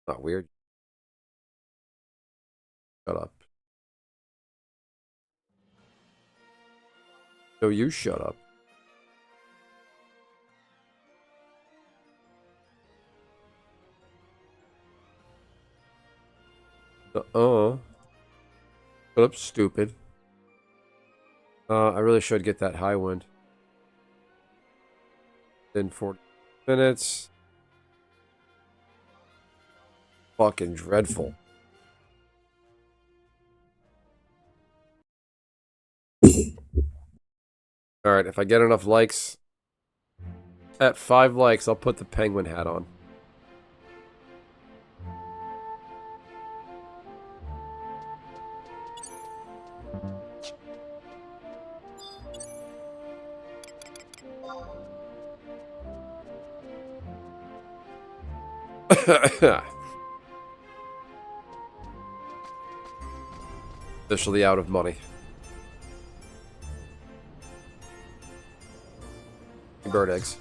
Not weird. Shut up. No, you shut up. Shut up, stupid. I really should get that high wind. In 40 minutes. Fucking dreadful. Alright, if I get enough likes, at 5 likes, I'll put the penguin hat on. Officially out of money. Bird eggs.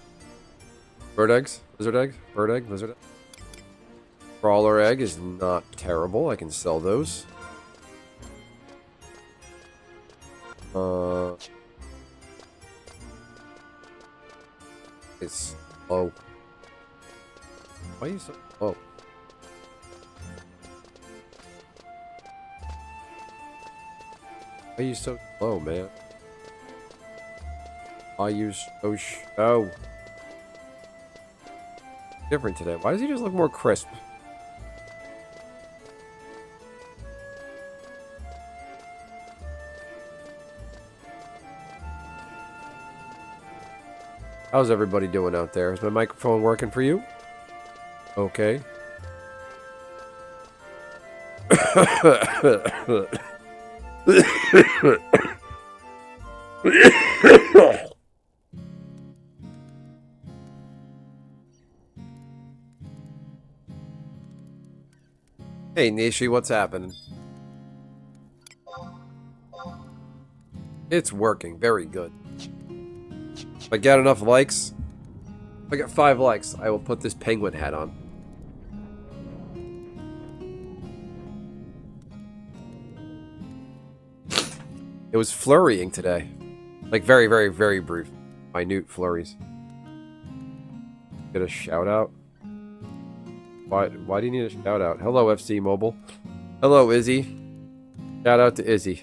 Bird eggs? Lizard egg? Bird egg? Lizard egg? Crawler egg is not terrible. I can sell those. It's low. Why are you so low? Why are you so low, man? I use oh. Different today. Why does he just look more crisp? How's everybody doing out there? Is my microphone working for you? Okay. Hey Nishi, what's happening? It's working, very good. If I get enough likes, if I get 5 likes, I will put this penguin hat on. It was flurrying today. Like very, very, very brief. Minute flurries. Get a shout out. Why do you need a shout out? Hello, FC Mobile. Hello, Izzy. Shout out to Izzy.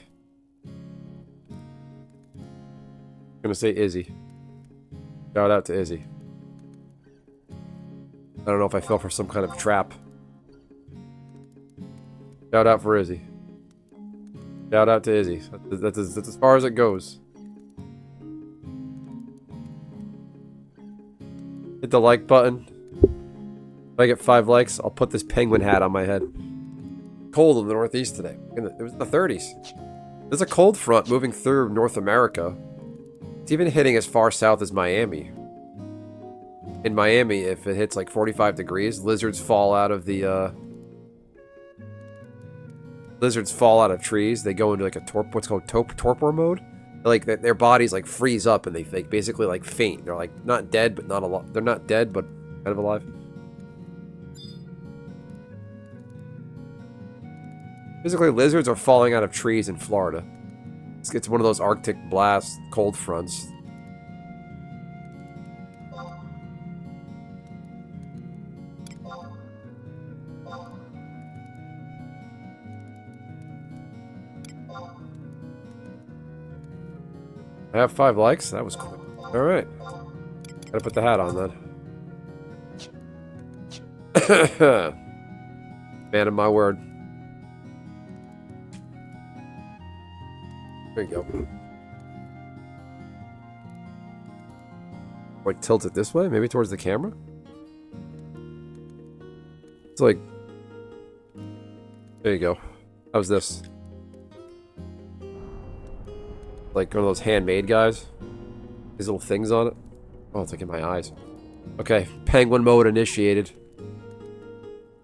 I'm gonna say Izzy. Shout out to Izzy. I don't know if I fell for some kind of trap. Shout out for Izzy. Shout out to Izzy. That's as far as it goes. Hit the like button. If I get 5 likes, I'll put this penguin hat on my head. Cold in the Northeast today. It was in the 30s. There's a cold front moving through North America. It's even hitting as far south as Miami. In Miami, if it hits like 45 degrees, lizards fall out of the, lizards fall out of trees. They go into like a what's called torpor mode. Like their bodies like freeze up and they basically like faint. They're like not dead, but not alive. They're not dead, but kind of alive. Basically, lizards are falling out of trees in Florida. It's one of those Arctic blast cold fronts. I have 5 likes? That was quick. Alright. Gotta put the hat on then. Man of my word. There you go. Like tilt it this way? Maybe towards the camera? It's like... There you go. How's this? Like one of those handmade guys? These little things on it? Oh, it's like in my eyes. Okay, penguin mode initiated.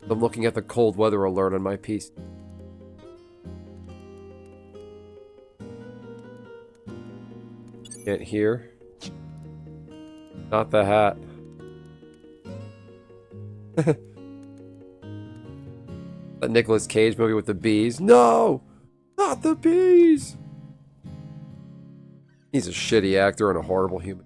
I'm looking at the cold weather alert on my piece. Can't hear. Not the hat. That Nicolas Cage movie with the bees. No! Not the bees! He's a shitty actor and a horrible human.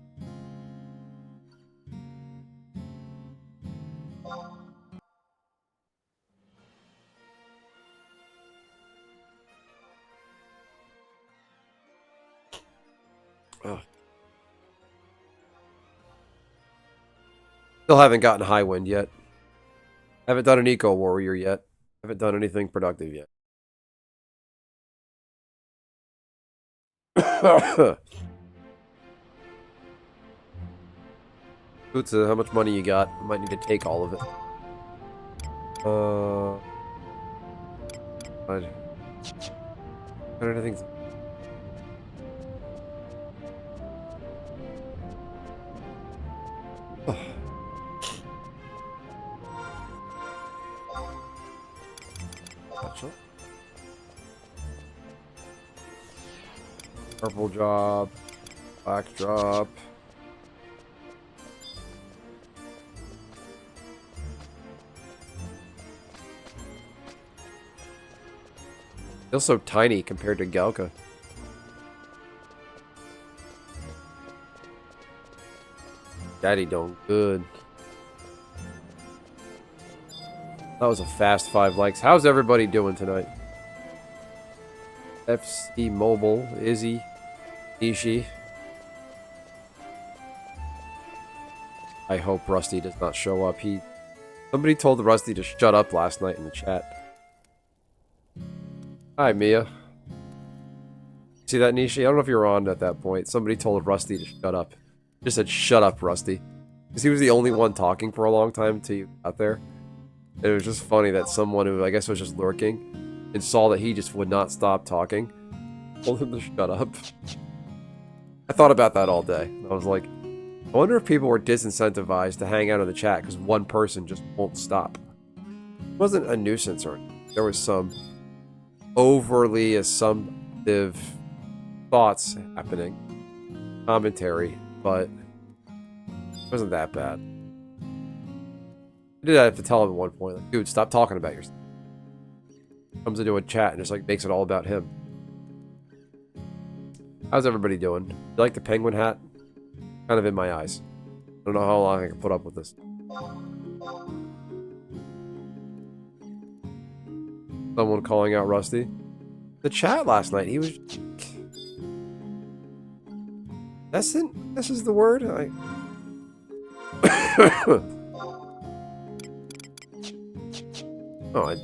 Ugh. Still haven't gotten high wind yet. Haven't done an eco warrior yet. Haven't done anything productive yet. Utsa, how much money you got? I might need to take all of it. I don't think. Gotcha. Purple drop, black drop. Feels so tiny compared to Galka. Daddy doing good. That was a fast 5 likes. How's everybody doing tonight? FC Mobile, Izzy, Nishi. I hope Rusty does not show up. Somebody told Rusty to shut up last night in the chat. Hi, Mia. See that, Nishi? I don't know if you were on at that point. Somebody told Rusty to shut up. Just said, shut up, Rusty. Because he was the only one talking for a long time until you got there. It was just funny that someone who, I guess, was just lurking and saw that he just would not stop talking told him to shut up. I thought about that all day. I was like, I wonder if people were disincentivized to hang out in the chat because one person just won't stop. It wasn't a nuisance or anything. There was some overly assumptive thoughts happening, commentary, but it wasn't that bad. I did have to tell him at one point, like, dude, stop talking about yourself. Comes into a chat and just like makes it all about him. How's everybody doing? You like the penguin hat? Kind of in my eyes. I don't know how long I can put up with this. Someone calling out Rusty. The chat last night, he was... This is the word? Oh, I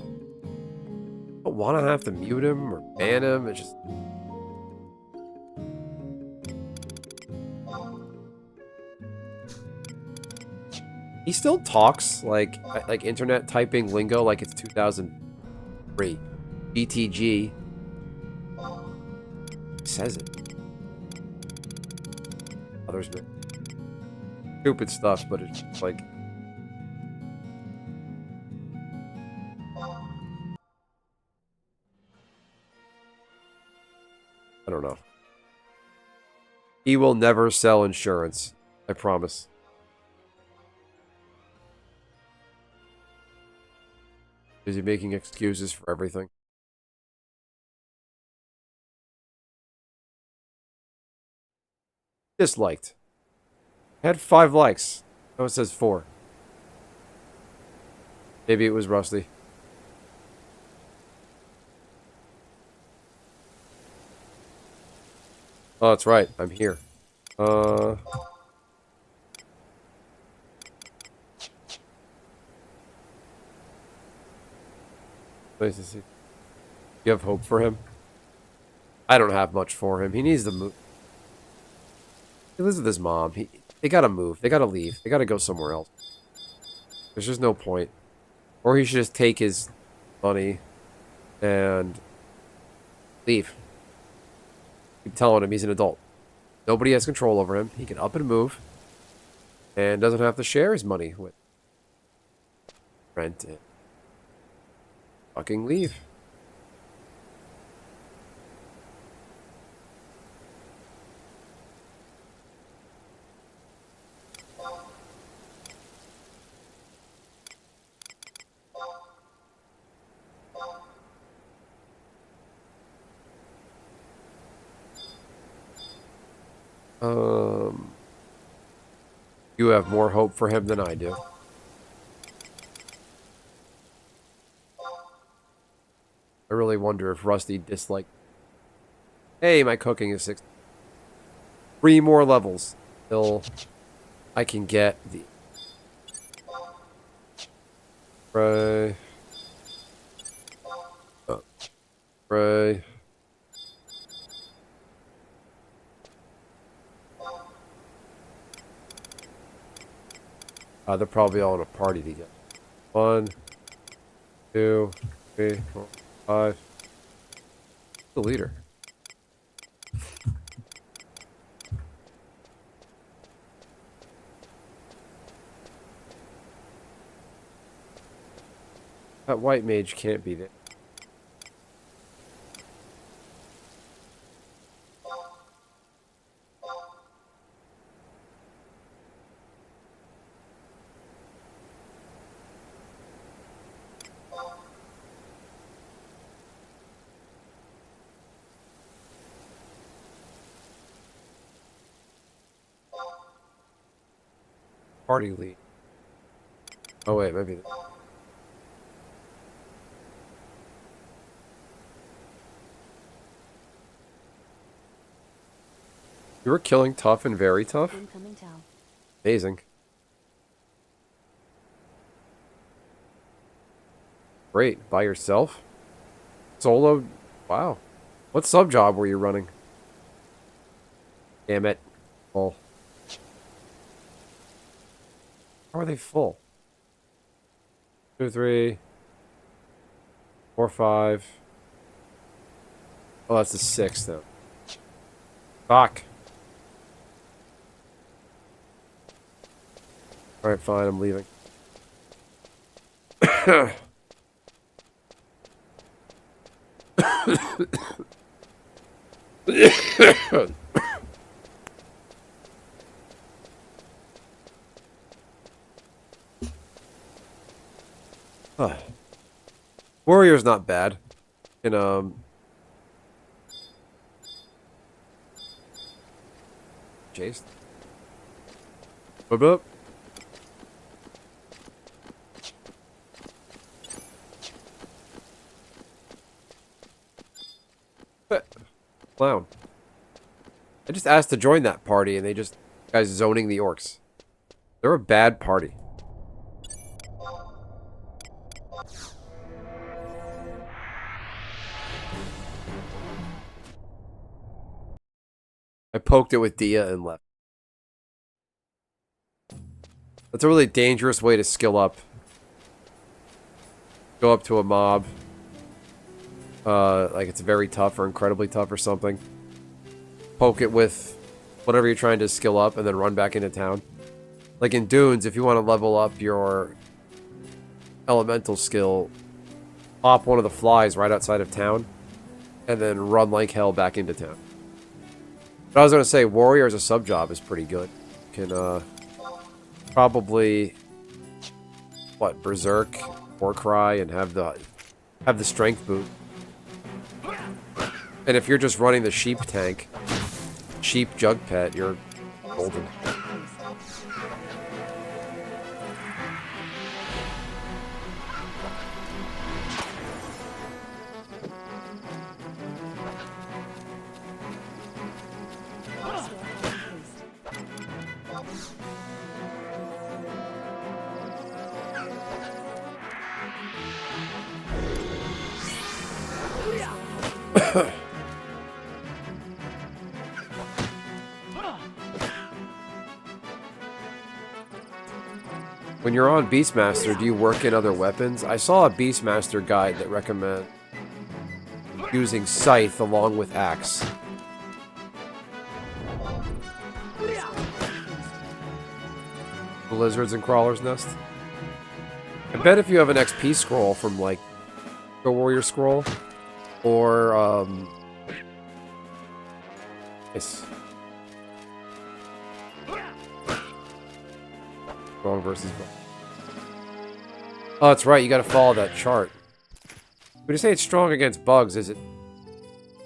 don't want to have to mute him or ban him. It's just... He still talks like internet typing lingo like it's 2003. BTG. He says it. Others been stupid stuff, but it's just like... I don't know. He will never sell insurance. I promise. Is he making excuses for everything? Disliked. Had 5 likes. Oh, it says 4. Maybe it was Rusty. Oh, that's right. I'm here. Nice to see. You have hope for him? I don't have much for him. He needs to move. He lives with his mom. They gotta move. They gotta leave. They gotta go somewhere else. There's just no point. Or he should just take his money and leave. Keep telling him he's an adult. Nobody has control over him. He can up and move. And doesn't have to share his money with rent it. Fucking leave. You have more hope for him than I do. I really wonder if Rusty disliked... Hey, my cooking is 6. 3 more levels till I can get the... Right. Right. They're probably all in a party together. 1, 2, 3, 4, 5. The leader. That white mage can't be there. Party lead. Oh wait, maybe. You were killing tough and very tough? Amazing. Great. By yourself? Solo? Wow. What sub job were you running? Damn it. Full. How are they full? 2, 3, 4, 5. Oh, that's the 6th though. Fuck. Alright, fine, I'm leaving. Warrior's not bad. And Jace. Boop boop. Clown. I just asked to join that party and they just guys zoning the orcs. They're a bad party. I poked it with Dia and left. That's a really dangerous way to skill up. Go up to a mob. Like it's very tough or incredibly tough or something. Poke it with whatever you're trying to skill up and then run back into town. Like in Dunes, if you want to level up your elemental skill, pop one of the flies right outside of town and then run like hell back into town. But I was going to say, Warrior as a sub job is pretty good. You can, probably, what, Berserk, Warcry, and have the strength boot. And if you're just running the sheep tank, sheep jug pet, you're golden. When you're on Beastmaster, do you work in other weapons? I saw a Beastmaster guide that recommends using Scythe along with Axe. Lizards and Crawler's Nest. I bet if you have an XP scroll from, like, the Warrior Scroll, or, nice. Strong versus... Oh, that's right, you gotta follow that chart. When you say it's strong against bugs, is it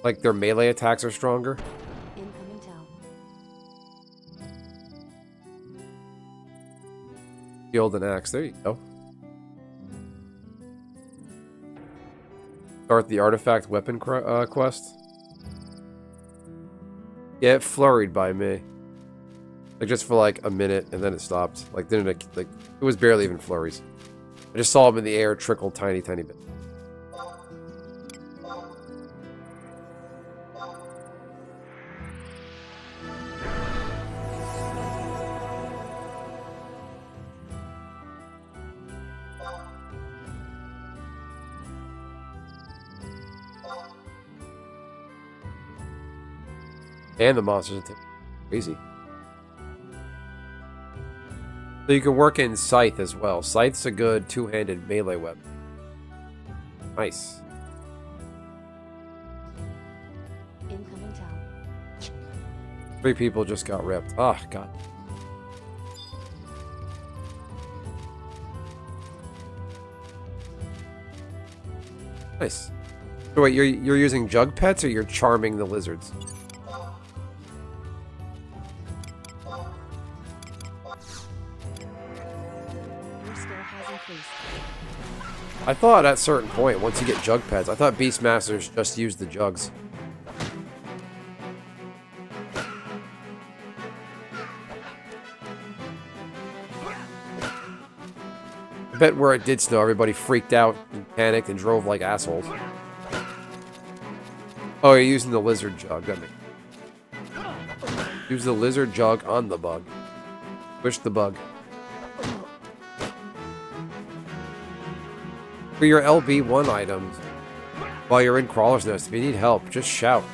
like their melee attacks are stronger? shield and axe. There you go. Start the artifact weapon quest. Yeah, it flurried by me. Like, just for like a minute, and then it stopped. Like, didn't it, like, it was barely even flurries. I just saw him in the air trickle tiny, tiny bit. And the monsters are crazy. So you can work in Scythe as well. Scythe's a good two-handed melee weapon. Nice. Incoming town. 3 people just got ripped. Oh, God. Nice. So wait, you're using jug pets, or you're charming the lizards? I thought at a certain point, once you get jug pets, I thought Beastmasters just used the jugs. I bet where it did snow, everybody freaked out and panicked and drove like assholes. Oh, you're using the lizard jug. That makes sense. Use the lizard jug on the bug. Push the bug. For your LB1 items, while you're in Crawler's Nest, if you need help, just shout.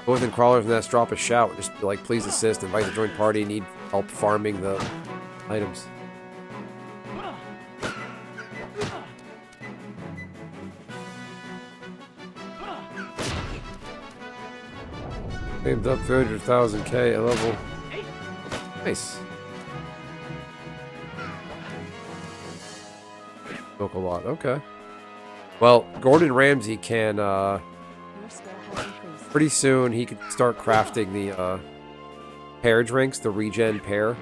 Go within Crawler's Nest, drop a shout. Just be like, please assist, invite the joint party, need help farming the items. Named up 300,000k at level. Nice. Milk a lot, okay. Well, Gordon Ramsay can, pretty soon he could start crafting the, pear drinks, the regen pear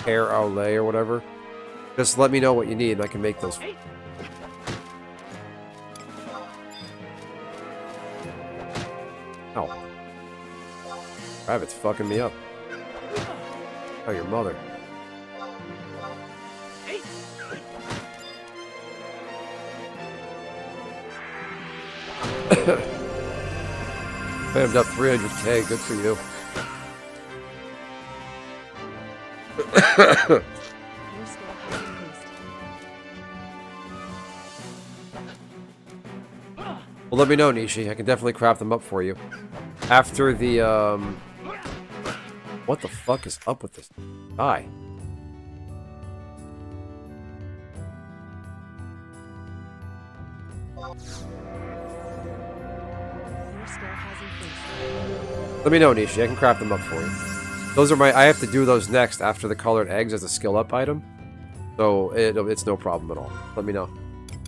au lait or whatever. Just let me know what you need and I can make those. Ow. Rabbit's fucking me up. Oh, your mother. Spammed up 300k, good for you. Well, let me know, Nishi. I can definitely craft them up for you. After the, what the fuck is up with this guy? Let me know, Nishi. I can craft them up for you. Those are my... I have to do those next after the colored eggs as a skill up item. So it's no problem at all. Let me know.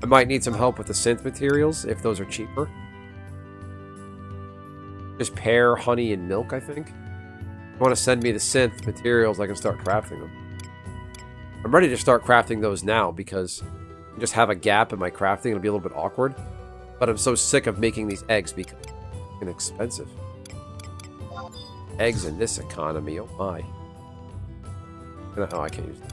I might need some help with the synth materials if those are cheaper. Just pear, honey, and milk, I think. If you want to send me the synth materials, I can start crafting them. I'm ready to start crafting those now because I just have a gap in my crafting. It'll be a little bit awkward. But I'm so sick of making these eggs because they're expensive. Eggs in this economy, oh my. Oh, I can't use that.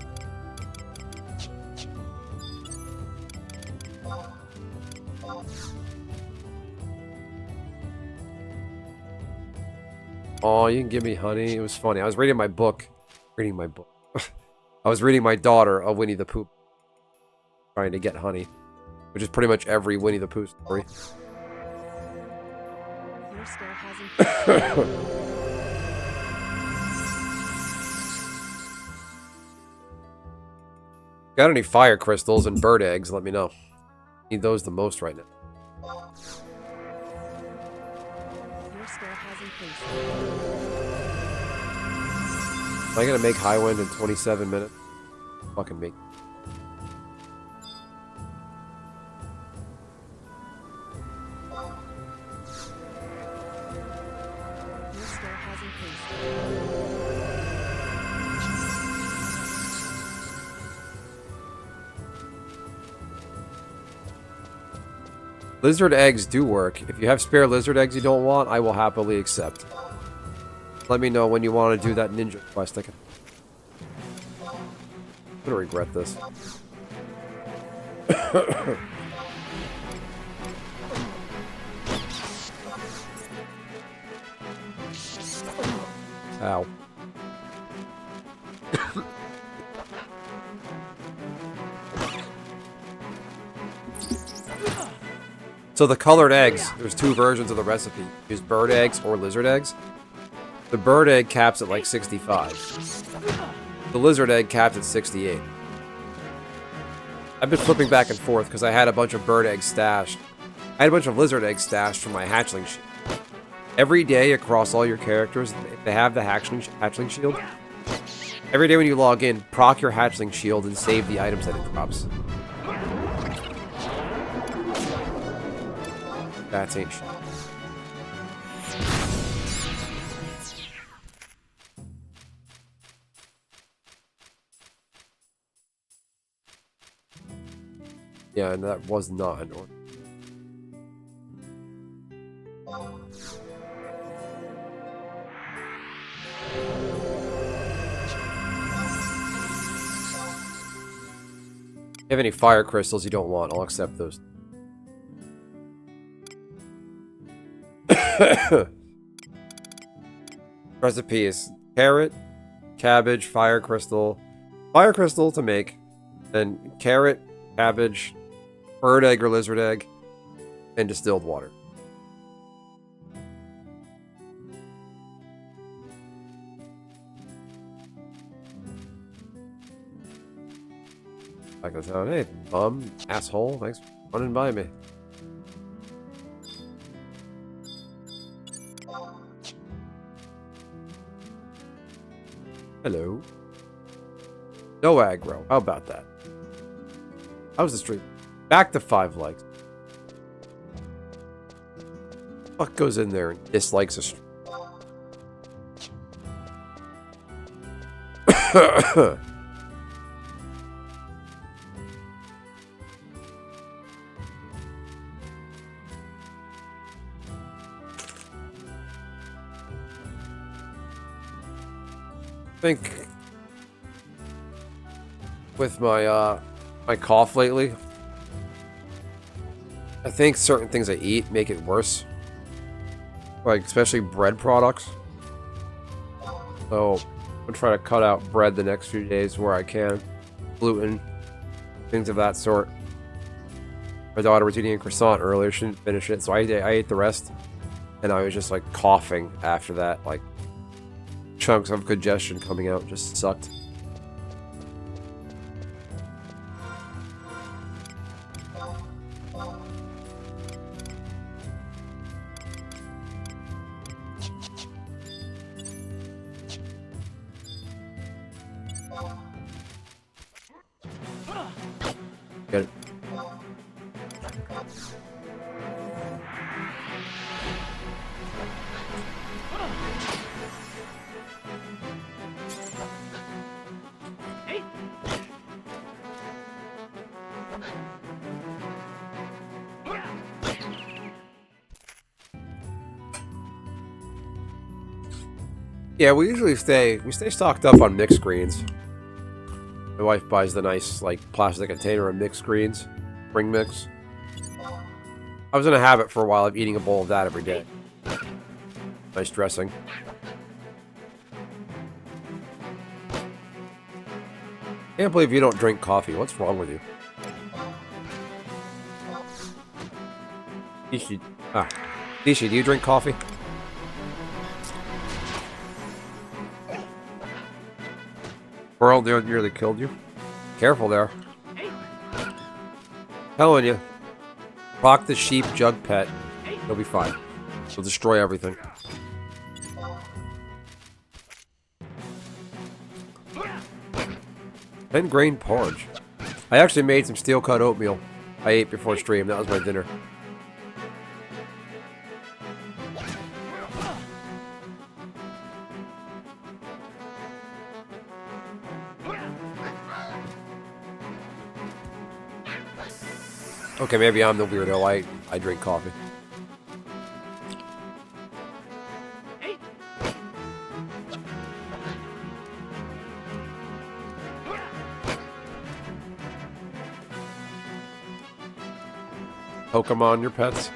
Oh, you can give me honey. It was funny. I was reading my book. I was reading my daughter a Winnie the Pooh. Trying to get honey. Which is pretty much every Winnie the Pooh story. Your skill hasn't Got any fire crystals and bird eggs, let me know. Need those the most right now. Your skill has increased. Am I gonna make Highwind in 27 minutes? Fucking make. Your skill has increased. Lizard eggs do work. If you have spare lizard eggs you don't want, I will happily accept. Let me know when you want to do that ninja quest. I'm gonna regret this. Ow. So the colored eggs, there's two versions of the recipe. Use bird eggs or lizard eggs. The bird egg caps at like 65. The lizard egg caps at 68. I've been flipping back and forth because I had a bunch of bird eggs stashed. I had a bunch of lizard eggs stashed from my hatchling shield. Every day across all your characters, if they have the hatchling shield, every day when you log in, proc your hatchling shield and save the items that it drops. That's ain't shit. Yeah, and that was not an order. If you have any fire crystals you don't want, I'll accept those. Recipe is carrot, cabbage, fire crystal to make, then carrot, cabbage, bird egg or lizard egg, and distilled water. Back to town. Hey, bum, asshole, thanks for running by me. Hello. No aggro. How about that? How's the stream? Back to 5 likes. What goes in there and dislikes a stream? I think with my my cough lately, I think certain things I eat make it worse, like especially bread products. So I'm trying to cut out bread the next few days where I can, gluten, things of that sort. My daughter was eating a croissant earlier; she didn't finish it, so I ate the rest, and I was just like coughing after that, like. Chunks of congestion coming out just sucked. Get it. Yeah, we usually stay stocked up on mixed greens. My wife buys the nice like plastic container of mixed greens, spring mix. I was in a habit for a while of eating a bowl of that every day. Nice dressing. Can't believe you don't drink coffee. What's wrong with you? Nishi, do you drink coffee? World nearly killed you. Careful there. Telling you. Rock the sheep jug pet. He'll be fine. He'll destroy everything. And grain porridge. I actually made some steel cut oatmeal. I ate before stream. That was my dinner. Okay, maybe I'm the weirdo. I drink coffee. Pokemon your pets.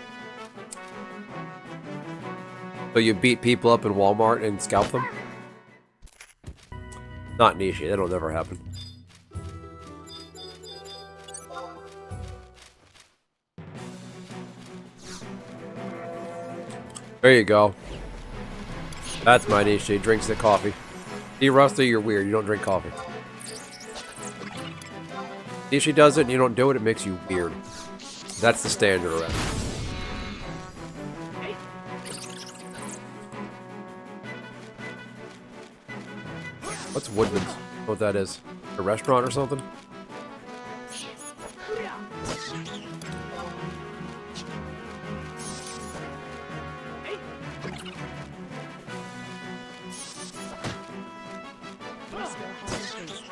So you beat people up in Walmart and scalp them? Not Nishi, that'll never happen. There you go. That's my Nishi, drinks the coffee. See, Rusty, you're weird, you don't drink coffee. Nishi does it and you don't do it, it makes you weird. That's the standard around. What's Woodman's? What that is? A restaurant or something? Your skill has increased.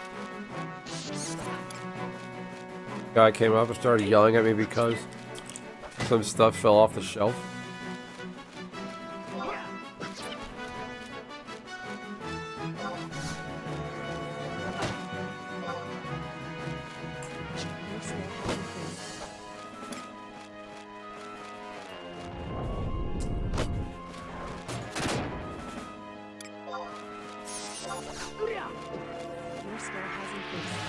Guy came up and started yelling at me because some stuff fell off the shelf. Your skill has increased. Your skill has increased.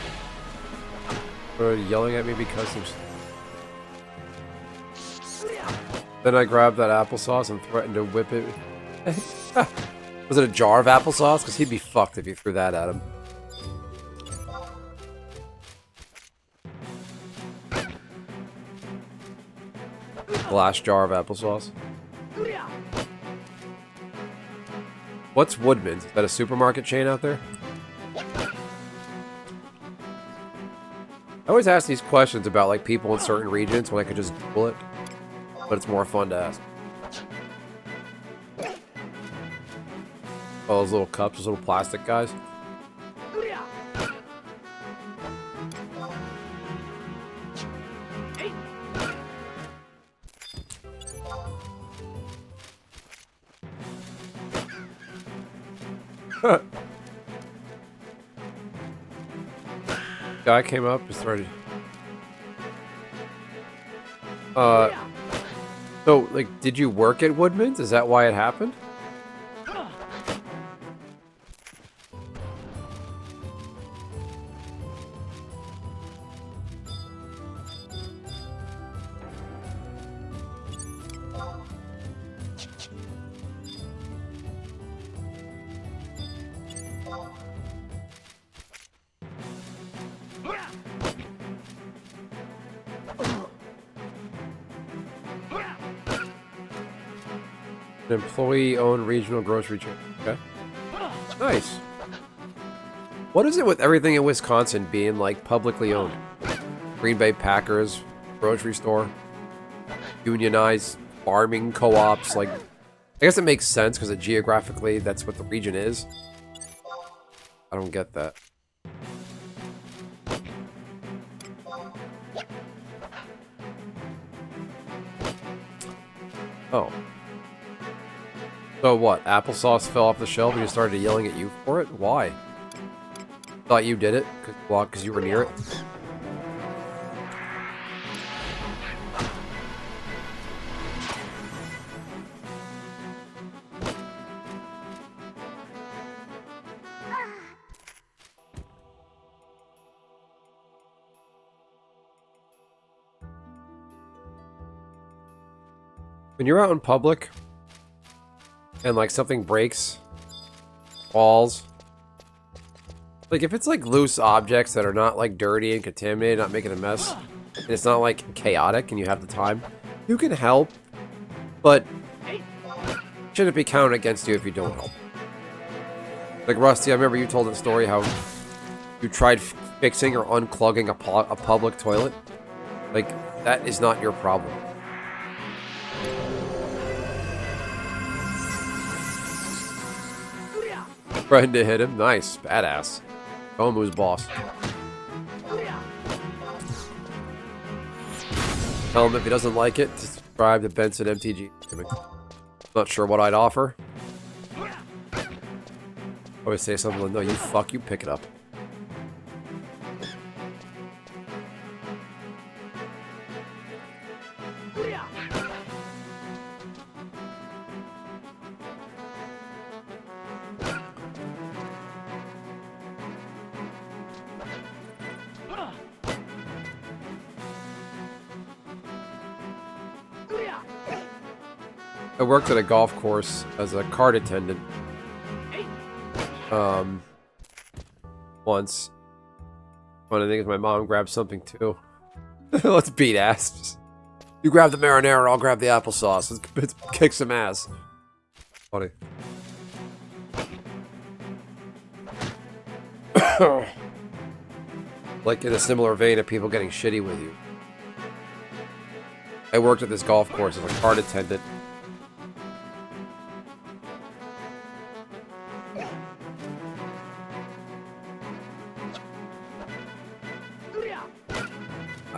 Started yelling at me because there's... Then I grabbed that applesauce and threatened to whip it. Was it a jar of applesauce? Because he'd be fucked if you threw that at him. Glass jar of applesauce. What's Woodman's? Is that a supermarket chain out there? I always ask these questions about like people in certain regions when I could just Google it, but it's more fun to ask. Oh, those little cups, those little plastic guys. Guy came up and started. So, like, did you work at Woodman's? Is that why it happened? An employee-owned regional grocery chain. Okay. Nice. What is it with everything in Wisconsin being, like, publicly owned? Green Bay Packers, grocery store, unionized farming co-ops, like... I guess it makes sense, because geographically, that's what the region is. I don't get that. Oh. So what? Applesauce fell off the shelf and you started yelling at you for it? Why? Thought you did it? Because you were near it? When you're out in public and like something breaks, falls, like if it's like loose objects that are not like dirty and contaminated, not making a mess, and it's not like chaotic and you have the time, you can help, but it shouldn't be counted against you if you don't help. Like Rusty, I remember you told the story how you tried fixing or unclogging a public toilet. Like, that is not your problem. Brenda hit him. Nice. Badass. Omu's boss. Tell him if he doesn't like it, to subscribe to Benson MTG. Not sure what I'd offer. Always say something like, no, you fuck, you pick it up. I worked at a golf course as a cart attendant. Once. Funny thing is my mom grabbed something too. Let's beat ass. You grab the marinara, I'll grab the applesauce. Let's kick some ass. Funny. Like in a similar vein of people getting shitty with you. I worked at this golf course as a cart attendant.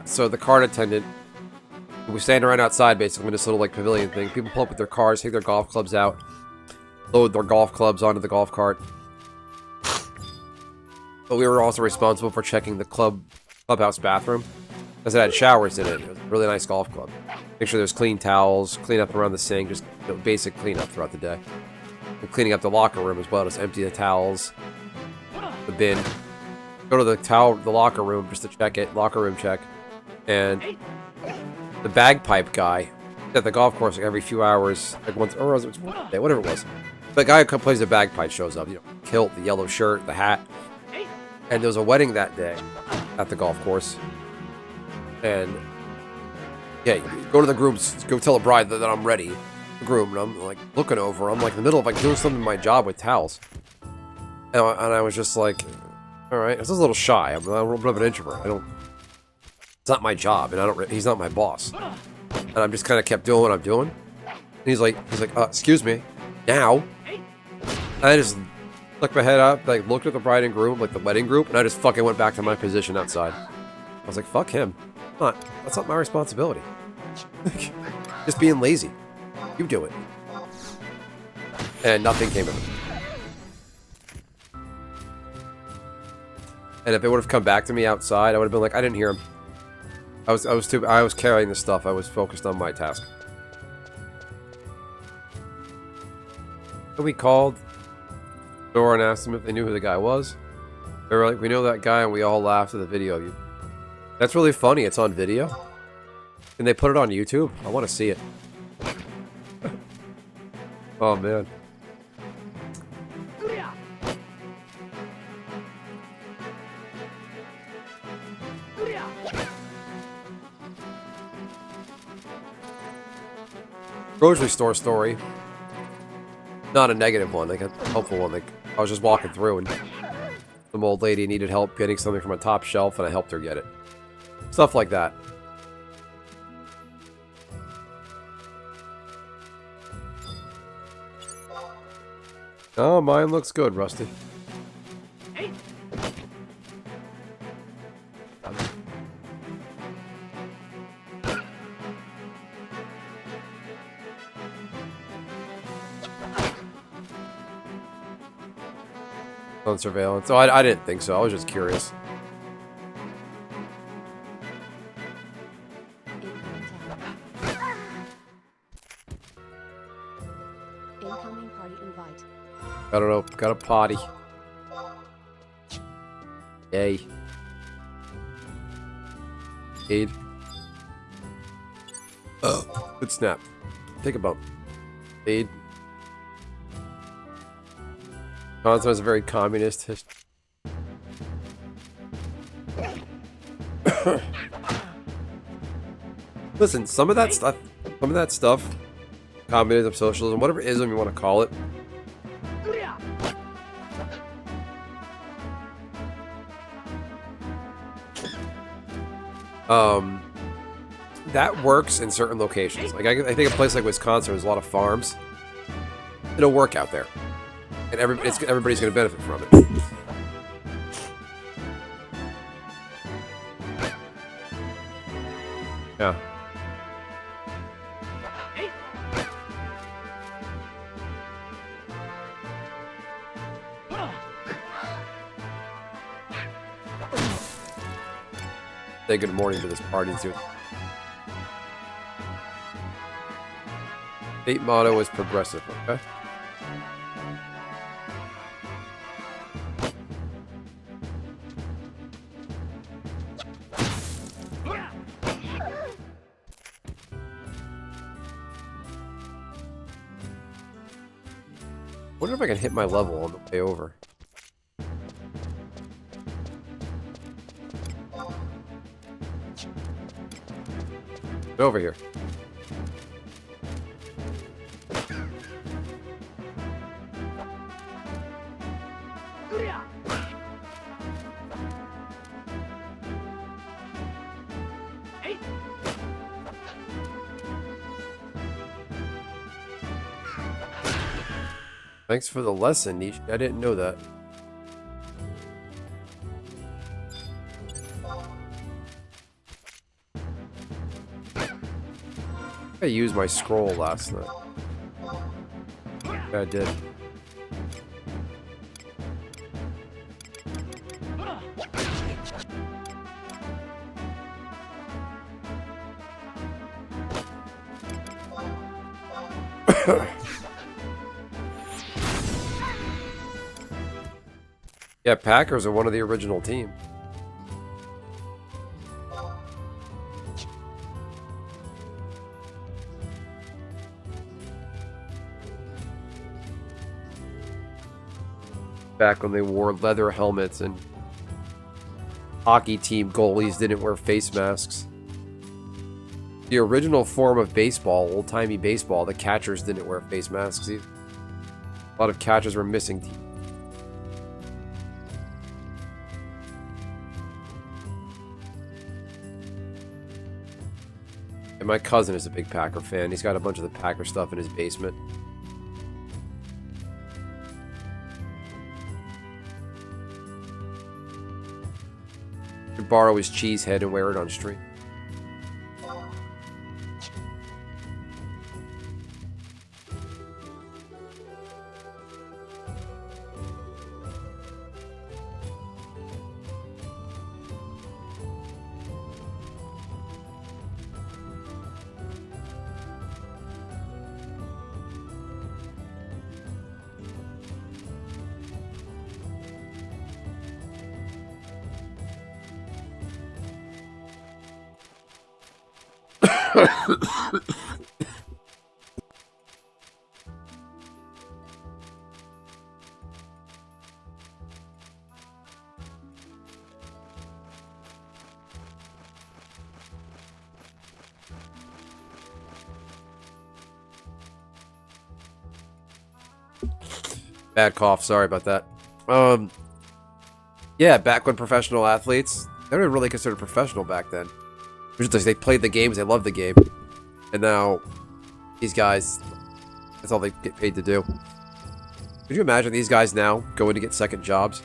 So the cart attendant, we stand around outside basically in this little like pavilion thing. People pull up with their cars, take their golf clubs out, load their golf clubs onto the golf cart. But we were also responsible for checking the clubhouse bathroom, because it had showers in it. It was a really nice golf club. Make sure there's clean towels, clean up around the sink, just basic cleanup throughout the day. And cleaning up the locker room as well, just empty the towels, the bin. Go to the locker room just to check it, locker room check. And the bagpipe guy at the golf course like every few hours, like once or one day, whatever it was. The guy who plays the bagpipe shows up, you know, kilt, the yellow shirt, the hat. And there was a wedding that day at the golf course. And yeah, go to the groom, go tell the bride that I'm ready. The groom, and I'm like looking over. I'm like in the middle of like doing something in my job with towels. And I was just like, all right, I was a little shy. I'm a little bit of an introvert. It's not my job, and he's not my boss. And I'm just kind of kept doing what I'm doing. And he's like, excuse me, now. And I just looked my head up, like looked at the bride and groom, like the wedding group, and I just fucking went back to my position outside. I was like, fuck him. That's not my responsibility. Just being lazy. You do it. And nothing came of it. And if it would have come back to me outside, I would have been like, I didn't hear him. I was carrying the stuff. I was focused on my task. So we called the door and asked them if they knew who the guy was. They were like, we know that guy, and we all laughed at the video of you. That's really funny. It's on video. Can they put it on YouTube? I want to see it. Oh, man. Grocery store story. Not a negative one, like a helpful one. Like I was just walking through and some old lady needed help getting something from a top shelf and I helped her get it. Stuff like that. Oh, mine looks good, Rusty. On surveillance. Oh, I didn't think so. I was just curious. Incoming party invite. I don't know. Got a potty. Yay. Aid. Oh, good snap. Take a bump. Aid. Wisconsin is a very communist history. Listen, some of that stuff, communism, socialism, whatever ism you want to call it, that works in certain locations. Like I think a place like Wisconsin, there's a lot of farms. It'll work out there. And everybody's going to benefit from it. Yeah. Say good morning to this party too. State motto is progressive, okay? Wonder if I can hit my level on the way over. Get over here. Thanks for the lesson, Niche. I didn't know that. I used my scroll last night. Yeah, I did. Yeah, Packers are one of the original team. Back when they wore leather helmets and hockey team goalies didn't wear face masks. The original form of baseball, old-timey baseball, the catchers didn't wear face masks either. A lot of catchers were missing teeth. And my cousin is a big Packer fan. He's got a bunch of the Packer stuff in his basement. Could borrow his cheese head and wear it on stream. Bad cough, sorry about that. Yeah, back when professional athletes, they were really considered professional back then. It was just, they played the games, they loved the game. And now, these guys, that's all they get paid to do. Could you imagine these guys now going to get second jobs?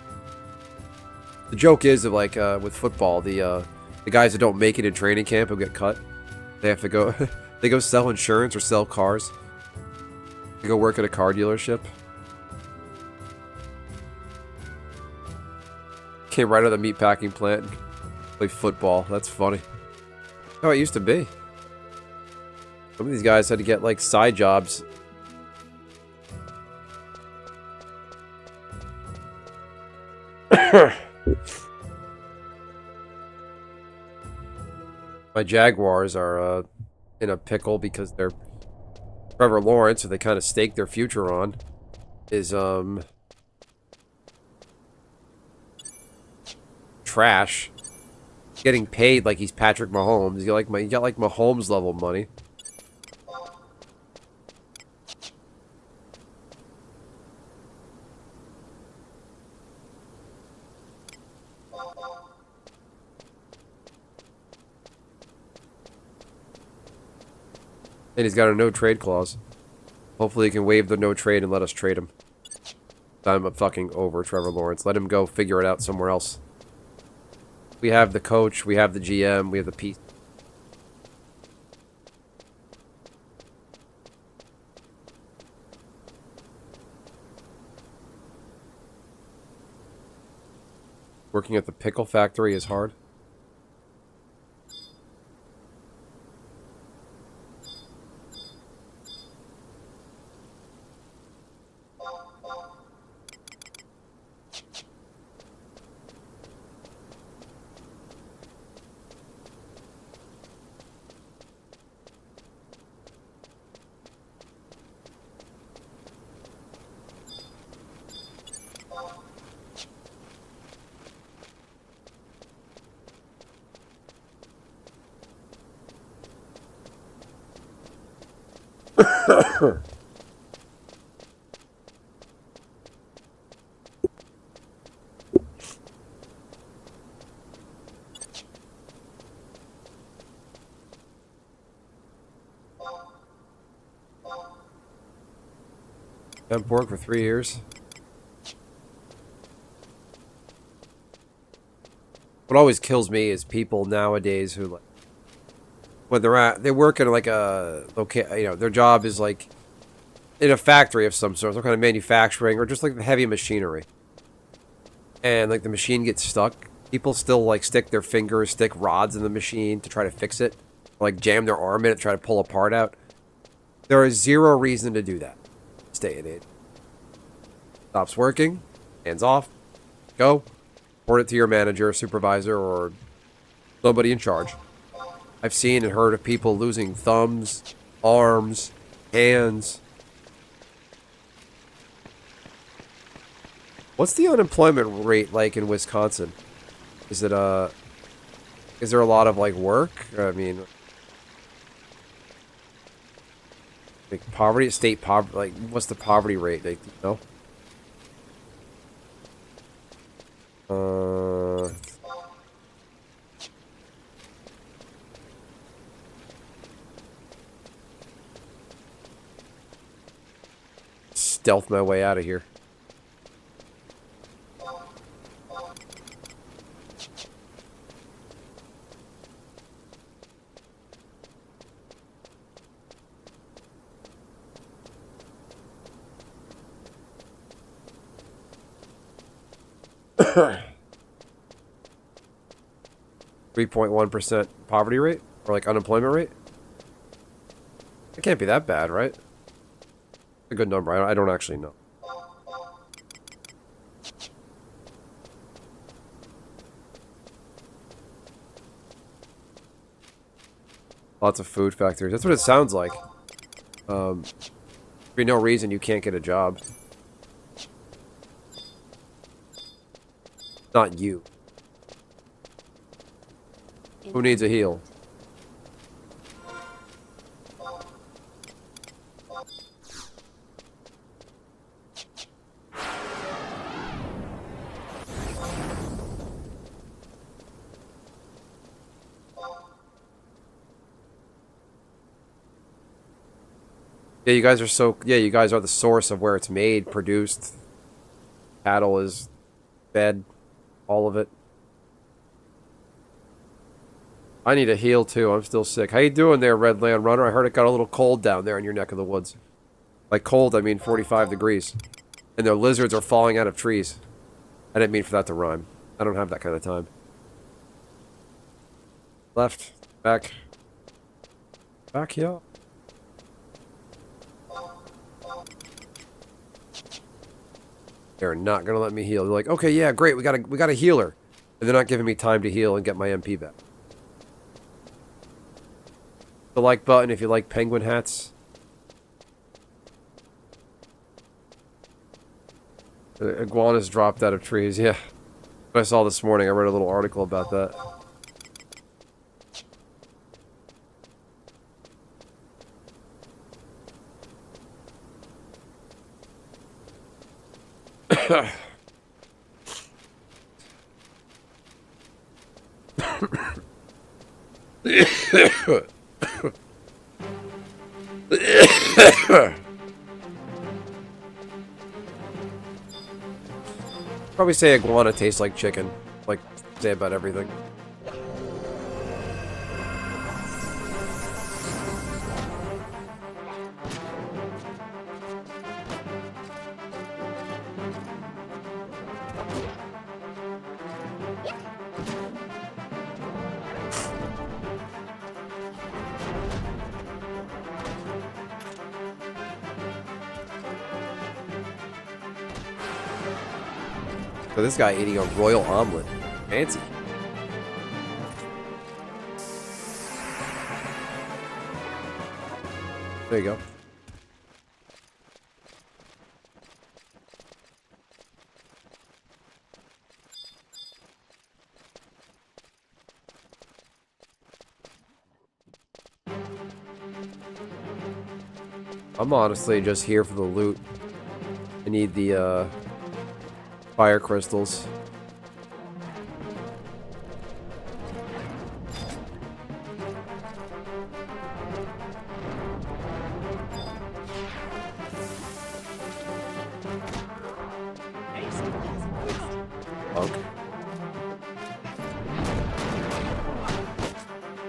The joke is that, like, with football, the guys that don't make it in training camp will get cut. They have to go, they go sell insurance or sell cars. They go work at a car dealership. Came right out of the meatpacking plant and play football. That's funny. How it used to be. Some of these guys had to get like side jobs. My Jaguars are in a pickle because they're Trevor Lawrence, who they kind of staked their future on, is trash. Getting paid like he's Patrick Mahomes. He got like Mahomes level money. And he's got a no trade clause. Hopefully he can waive the no trade and let us trade him. I'm fucking over Trevor Lawrence. Let him go figure it out somewhere else. We have the coach, we have the GM, we have the piece. Working at the pickle factory is hard. Temp work for 3 years. What always kills me is people nowadays who, like, when they work in like a their job is like in a factory of some sort, some kind of manufacturing or just like the heavy machinery, and like the machine gets stuck. People still like stick their fingers, stick rods in the machine to try to fix it, like jam their arm in it, try to pull a part out. There is zero reason to do that. Stay in it. Stops working, hands off, go, report it to your manager, supervisor, or somebody in charge. I've seen and heard of people losing thumbs, arms, hands. What's the unemployment rate like in Wisconsin? Is it is there a lot of like work? I mean, like poverty, state poverty, like what's the poverty rate? Like, you know? Stealth my way out of here. .1% poverty rate or like unemployment rate. It can't be that bad, right? A good number. I don't actually know. Lots of food factories. That's what it sounds like. There'd be no reason you can't get a job. Not you. Who needs a heal? Yeah, you guys are so... Yeah, you guys are the source of where it's made, produced. Cattle is fed. All of it. I need a heal, too. I'm still sick. How you doing there, Redland Runner? I heard it got a little cold down there in your neck of the woods. Like cold, I mean 45 degrees. And their lizards are falling out of trees. I didn't mean for that to rhyme. I don't have that kind of time. Left. Back. Back here. They're not gonna let me heal. They're like, okay, yeah, great, we got a healer. And they're not giving me time to heal and get my MP back. The like button if you like penguin hats. The iguanas dropped out of trees, yeah. I saw this morning, I read a little article about that. Probably say iguana tastes like chicken. Like, say about everything. So this guy eating a royal omelet. Fancy. There you go. I'm honestly just here for the loot. I need the fire crystals. Punk.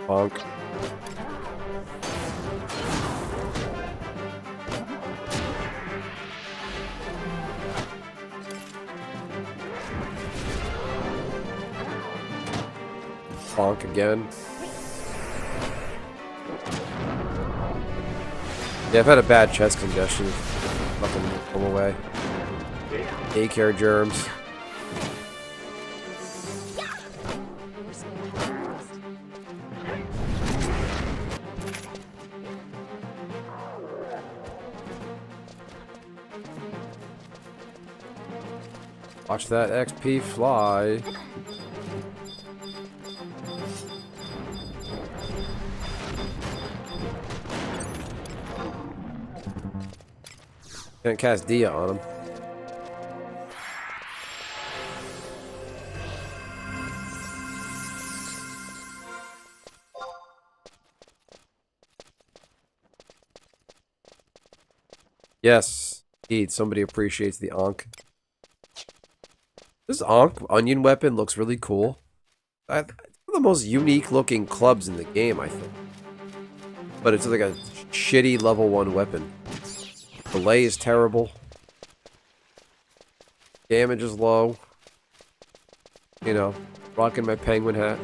Punk. Bonk again. Yeah, I've had a bad chest congestion. Fucking come away. Daycare germs. Watch that XP fly. Can't cast Dia on him. Yes, indeed, somebody appreciates the Ankh. This Ankh onion weapon looks really cool. It's one of the most unique looking clubs in the game, I think. But it's like a shitty level 1 weapon. Delay is terrible. Damage is low. You know, rocking my penguin hat.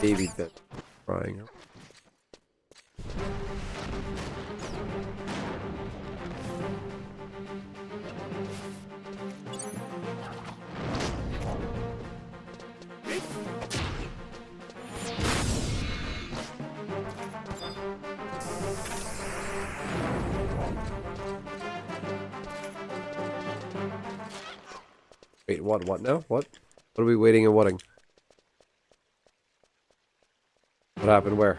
Baby bit crying. Wait, what? What now? What? What are we waiting and whatting? What happened where?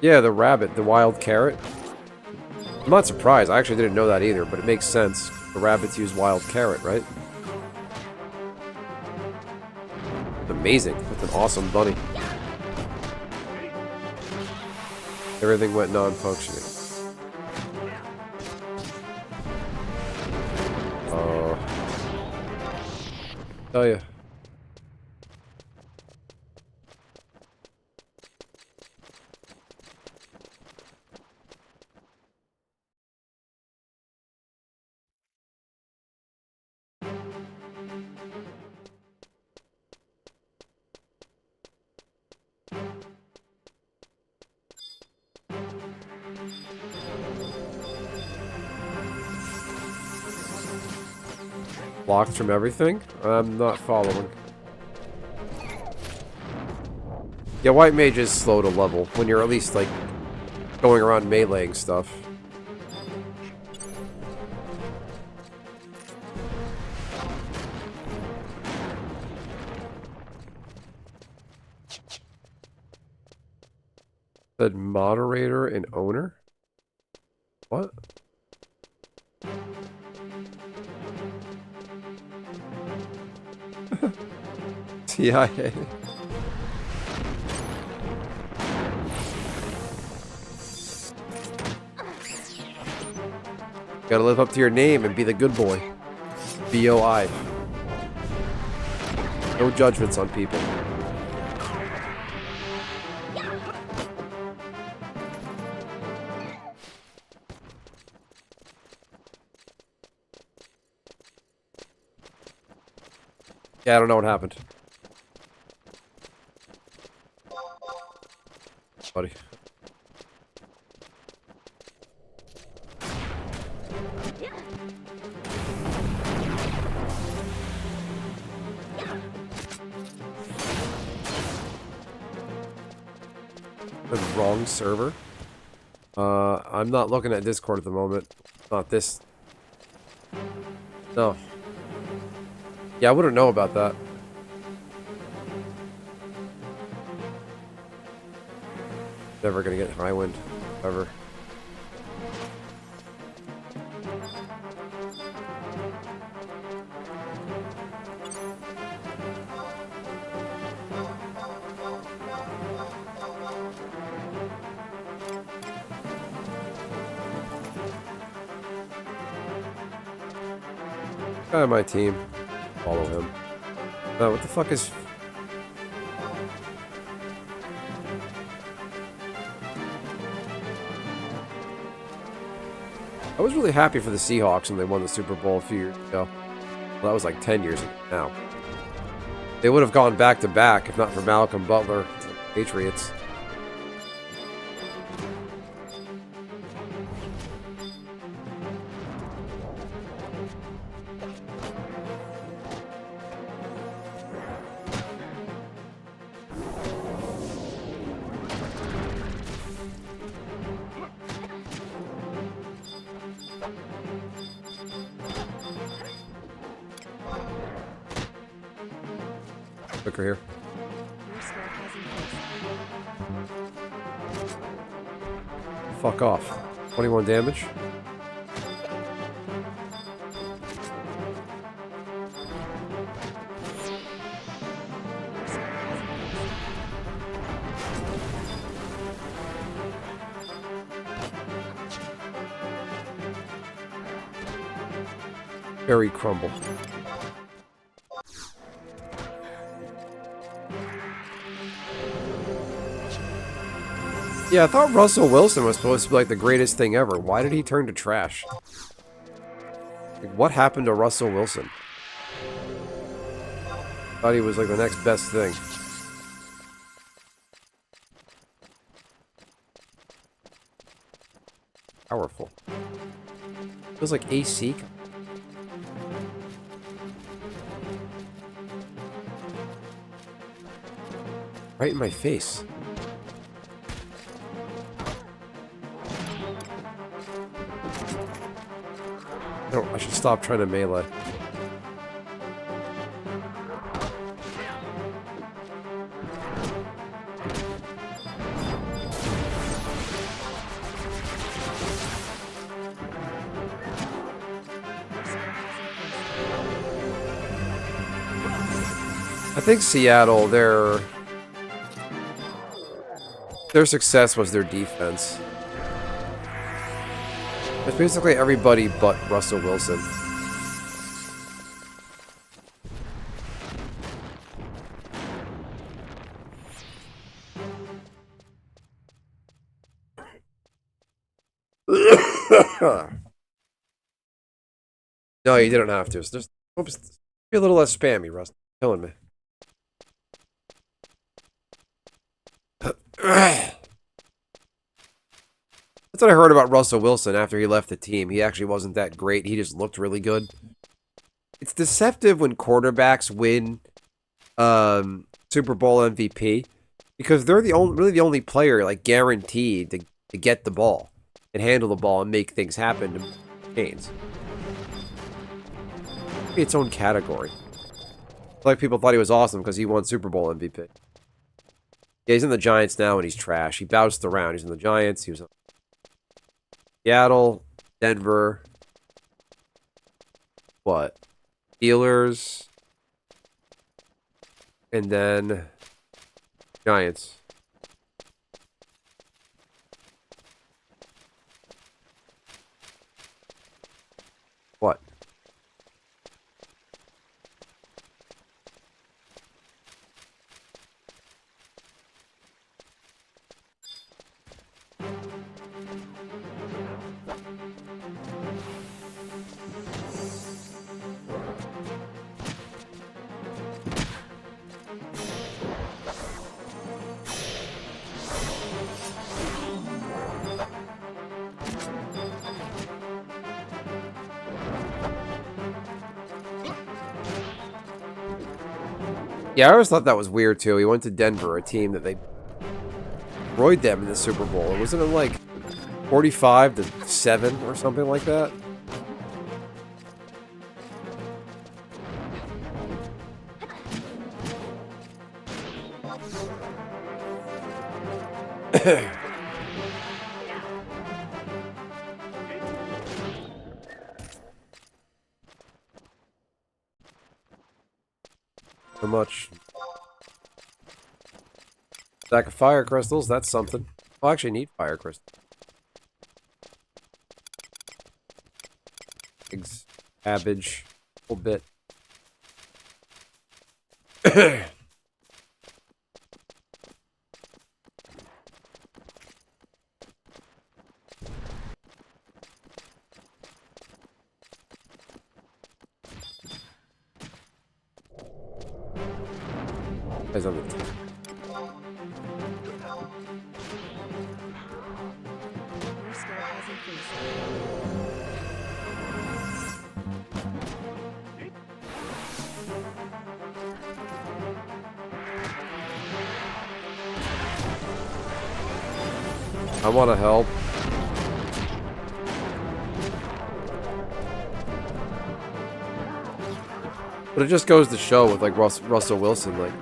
Yeah, the rabbit, the wild carrot. I'm not surprised. I actually didn't know that either, but it makes sense. The rabbits use wild carrot, right? It's amazing. That's an awesome bunny. Everything went non-functioning. Tell ya. Blocked from everything? I'm not following. Yeah, white mage is slow to level when you're at least like going around meleeing stuff. Said moderator and owner? What? CIA. Gotta live up to your name and be the good boy. BOI. No judgments on people. Yeah, I don't know what happened. Buddy. The wrong server? I'm not looking at Discord at the moment. Not this. No. Yeah, I wouldn't know about that. Never gonna get high wind. Ever. Guy on my team. Follow him. What the fuck is... I was really happy for the Seahawks when they won the Super Bowl a few years ago. Well, that was like 10 years ago now. They would have gone back-to-back if not for Malcolm Butler and the Patriots. Quicker here. Your squad has increased. Fuck off. 21 damage. Very crumble. Yeah, I thought Russell Wilson was supposed to be like the greatest thing ever. Why did he turn to trash? Like, what happened to Russell Wilson? Thought he was like the next best thing. Powerful. Feels like AC. Right in my face. No, I should stop trying to melee. I think Seattle, their success was their defense. It's basically everybody but Russell Wilson. No, you didn't have to. So just be a little less spammy, Russ. Killing me. That's what I heard about Russell Wilson after he left the team. He actually wasn't that great. He just looked really good. It's deceptive when quarterbacks win Super Bowl MVP because they're really the only player like guaranteed to get the ball and handle the ball and make things happen to gains. Its own category. Like people thought he was awesome because he won Super Bowl MVP. Yeah, he's in the Giants now and he's trash. He bounced around. He's in the Giants. He was Seattle, Denver, what? Steelers, and then Giants. What? Yeah, I always thought that was weird too. He went to Denver, a team that they destroyed them in the Super Bowl. Wasn't it like 45-7 or something like that? So much. Stack of fire crystals, that's something. I'll actually need fire crystals. Eggs, cabbage, a little bit. As on the team. Your score has increased. I want to help. But it just goes to show with like Russell Wilson, like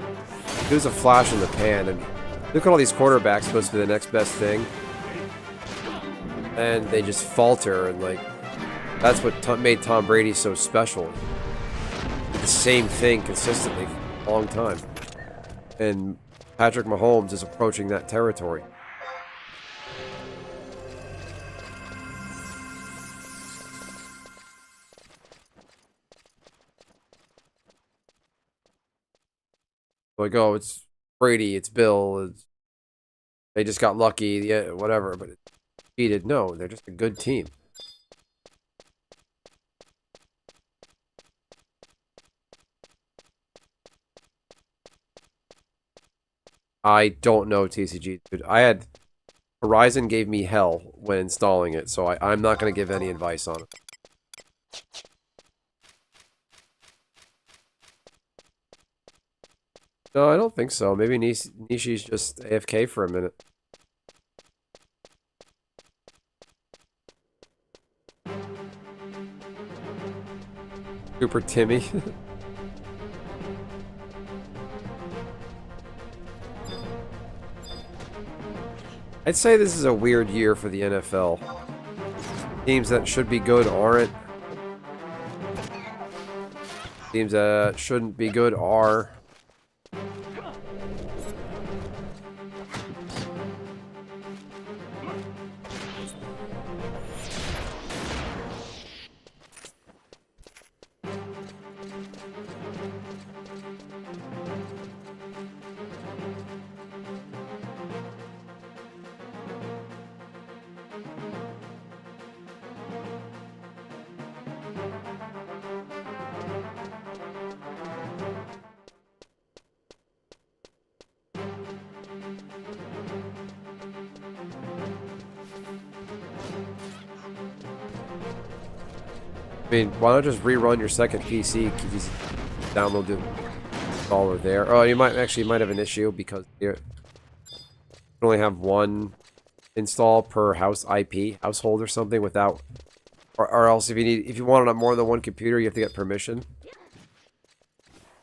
he was a flash in the pan, and look at all these quarterbacks supposed to be the next best thing, and they just falter, and like that's what made Tom Brady so special. The same thing consistently for a long time, and Patrick Mahomes is approaching that territory. Like, oh, it's Brady, it's Bill, they just got lucky, yeah, whatever, but it's cheated. No, they're just a good team. I don't know TCG, dude. Horizon gave me hell when installing it, so I'm not going to give any advice on it. No, I don't think so. Maybe Nishi's just AFK for a minute. Super Timmy. I'd say this is a weird year for the NFL. Teams that should be good aren't. Teams that shouldn't be good are. I mean, why not just rerun your second PC? Just download the installer there. Oh, you might have an issue because you only have one install per household or something without, or else if you want it on more than one computer, you have to get permission.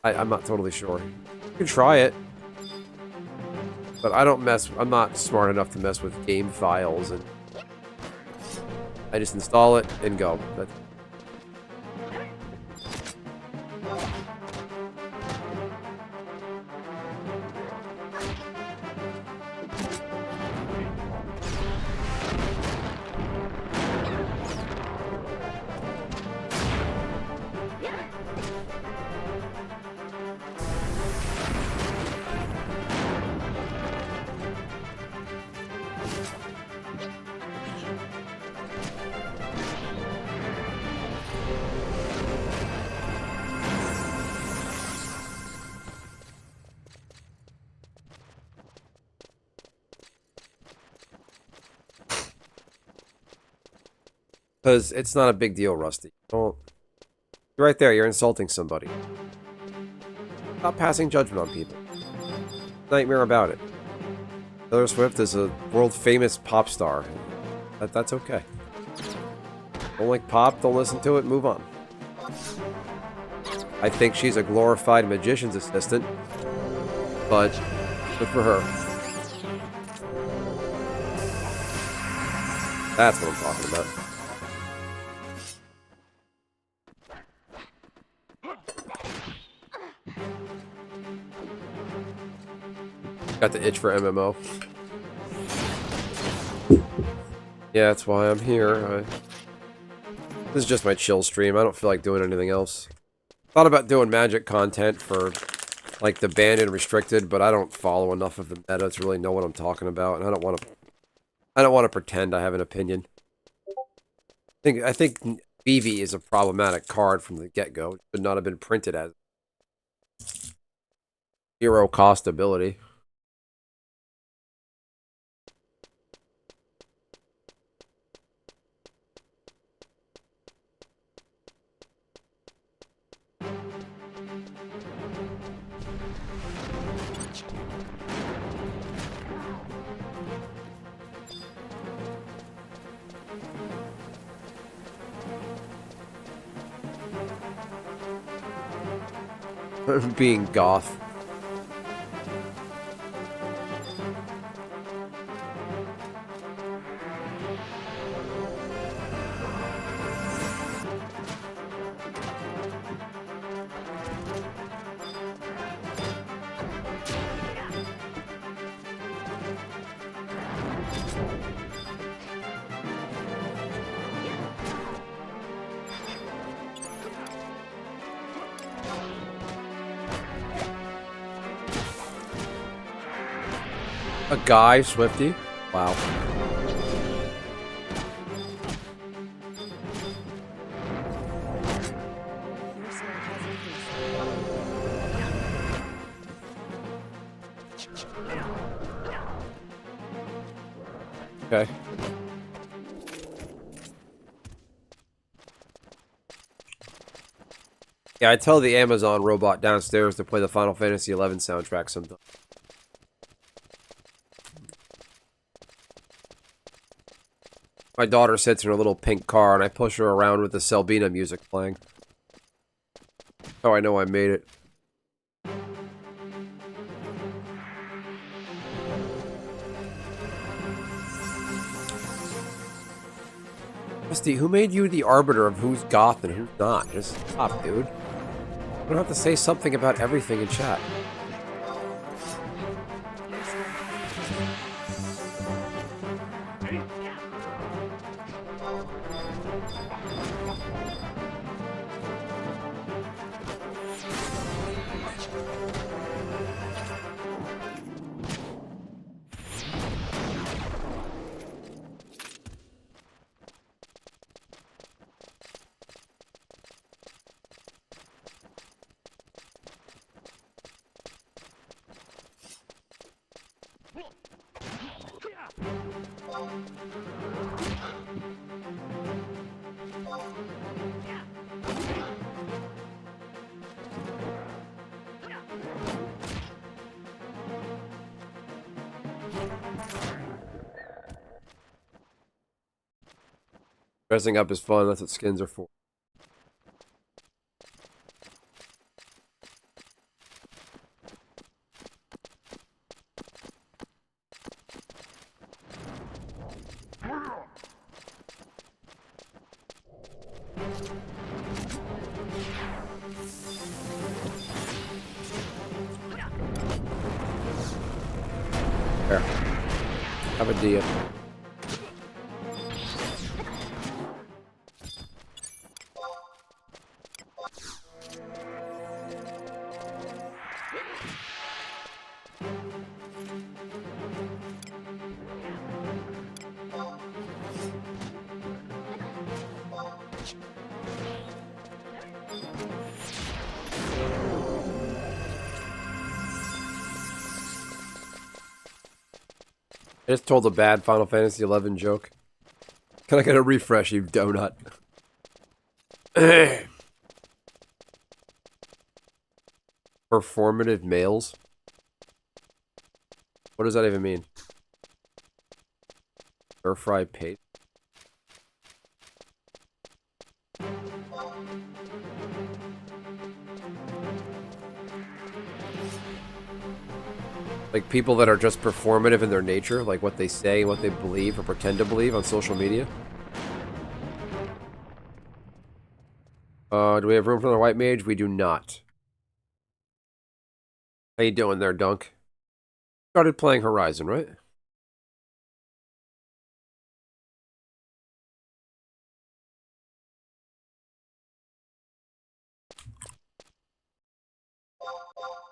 I'm not totally sure. You can try it, but I'm not smart enough to mess with game files, and I just install it and go. Because it's not a big deal, Rusty. Don't. Right there, you're insulting somebody. Stop passing judgment on people. Nightmare about it. Taylor Swift is a world-famous pop star. That's okay. Don't like pop, don't listen to it, move on. I think she's a glorified magician's assistant, but good for her. That's what I'm talking about. Got the itch for MMO. Yeah, that's why I'm here. This is just my chill stream. I don't feel like doing anything else. Thought about doing magic content for like the banned and restricted, but I don't follow enough of the meta to really know what I'm talking about, and I don't want to pretend I have an opinion. I think BV is a problematic card from the get-go. It should not have been printed as zero cost ability. Being goth. A guy, Swifty? Wow. Your score has increased. Okay. Yeah, I tell the Amazon robot downstairs to play the Final Fantasy XI soundtrack sometime. My daughter sits in her little pink car, and I push her around with the Selbina music playing. Oh, I know I made it. Rusty, who made you the arbiter of who's goth and who's not? Just stop, dude. You don't have to say something about everything in chat. Dressing up is fun, that's what skins are for. There. Have a deal. I just told a bad Final Fantasy XI joke. Can I get a refresh, you donut? Performative males? What does that even mean? Stir-fried paste? Like people that are just performative in their nature, like what they say, what they believe, or pretend to believe on social media. Do we have room for another white mage? We do not. How you doing there, Dunk? Started playing Horizon, right?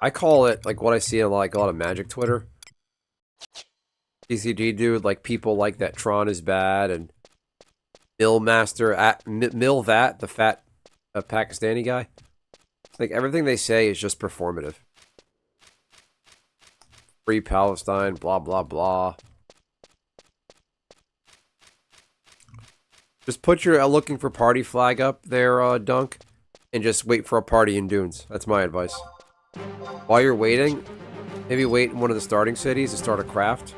I call it, like, what I see on, like, a lot of Magic Twitter. TCG dude, like, people like that Tron is bad, and Mill that, the fat Pakistani guy. Like, everything they say is just performative. Free Palestine, blah, blah, blah. Just put your looking for party flag up there, Dunk, and just wait for a party in Dunes. That's my advice. While you're waiting, maybe wait in one of the starting cities to start a craft.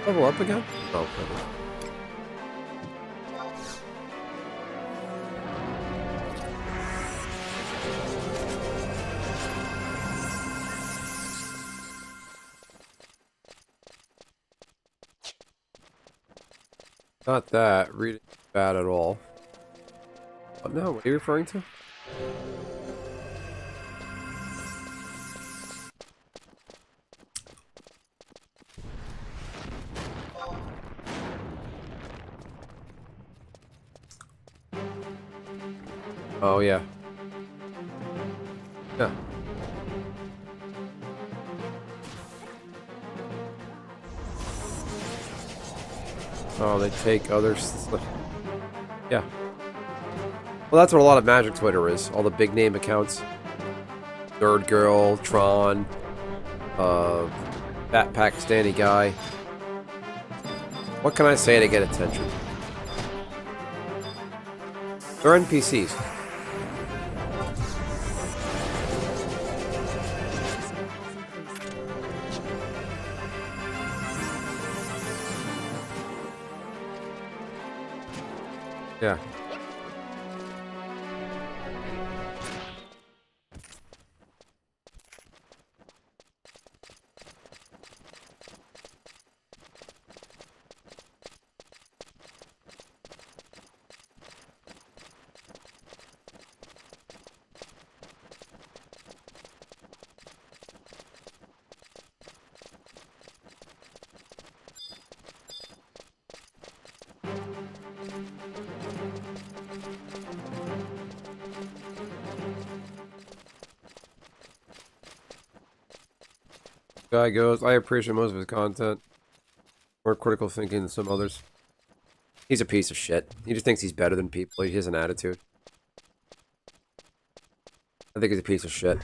Level up again? Oh, okay. Not that. Reading bad at all. What now? What are you referring to? Oh, yeah. Yeah. Oh, they take others. Yeah. Well, that's what a lot of Magic Twitter is. All the big name accounts. Third Girl, Tron, that Pakistani guy. What can I say to get attention? They're NPCs. Yeah. Guy goes, I appreciate most of his content. More critical thinking than some others. He's a piece of shit. He just thinks he's better than people. He has an attitude. I think he's a piece of shit.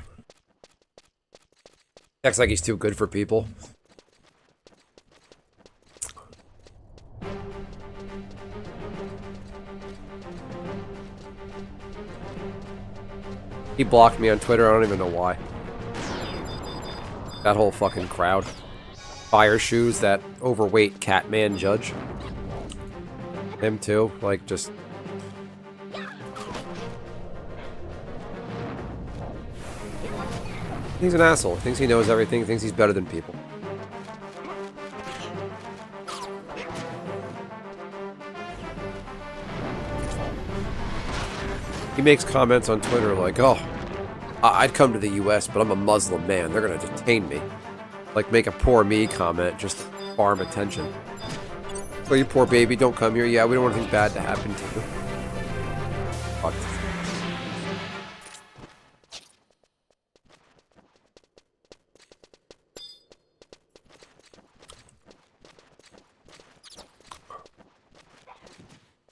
Acts like he's too good for people. He blocked me on Twitter. I don't even know why. That whole fucking crowd. Fire shoes, that overweight Catman judge. Him too, like just... He's an asshole. Thinks he knows everything, thinks he's better than people. He makes comments on Twitter like, oh, I'd come to the US, but I'm a Muslim man. They're gonna detain me. Like, make a poor me comment just to farm attention. Oh, you poor baby, don't come here. Yeah, we don't want anything bad to happen to you. Fuck.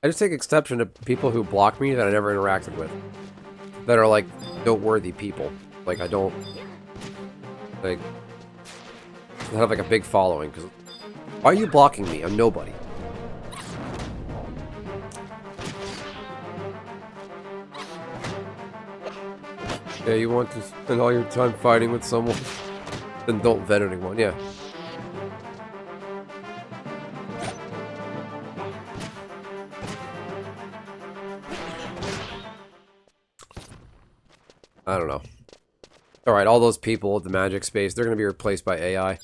I just take exception to people who block me that I never interacted with. That are like noteworthy people. Like I don't like have like a big following. Cause why are you blocking me? I'm nobody. Yeah, you want to spend all your time fighting with someone? Then don't vet anyone, yeah. I don't know. Alright, all those people at the magic space, they're going to be replaced by AI.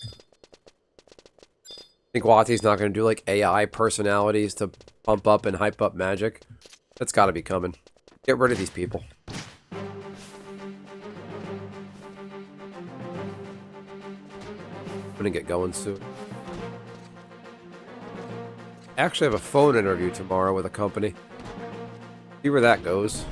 Think WHAI's not going to do like AI personalities to pump up and hype up magic? That's got to be coming. Get rid of these people. I'm gonna get going soon. I actually have a phone interview tomorrow with a company. See where that goes.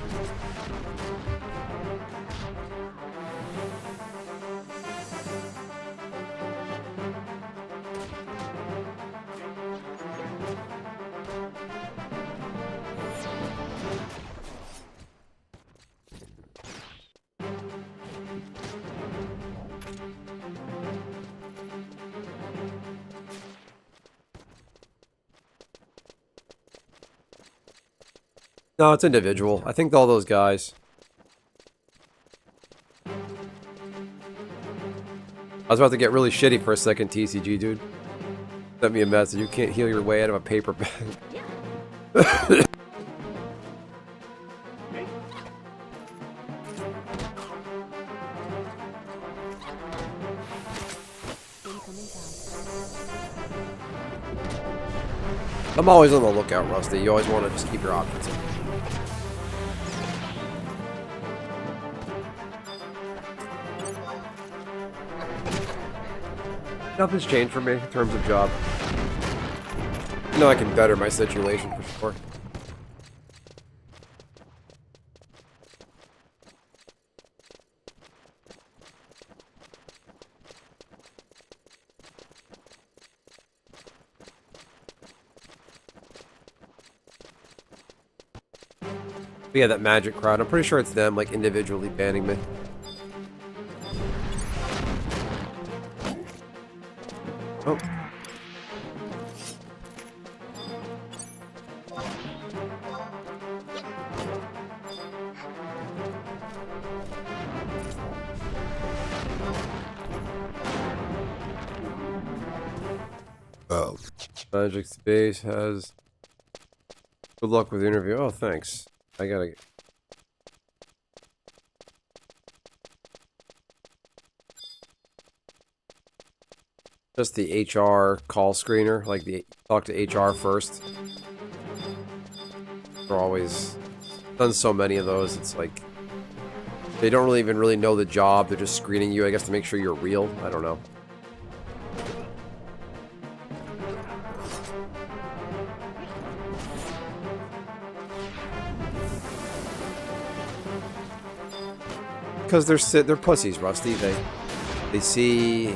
No, it's individual. I think all those guys. I was about to get really shitty for a second, TCG, dude. Sent me a message. You can't heal your way out of a paper bag. I'm always on the lookout, Rusty. You always want to just keep your options open. Nothing's changed for me in terms of job. I know I can better my situation for sure. But yeah, that magic crowd. I'm pretty sure it's them, like, individually banning me. Oh. Oh. Magic Space has... Good luck with the interview. Oh, thanks. I gotta... Just the HR call screener, like the talk to HR first. They're always done so many of those. It's like they don't even really know the job. They're just screening you, I guess, to make sure you're real. I don't know. Because they're pussies, Rusty. They see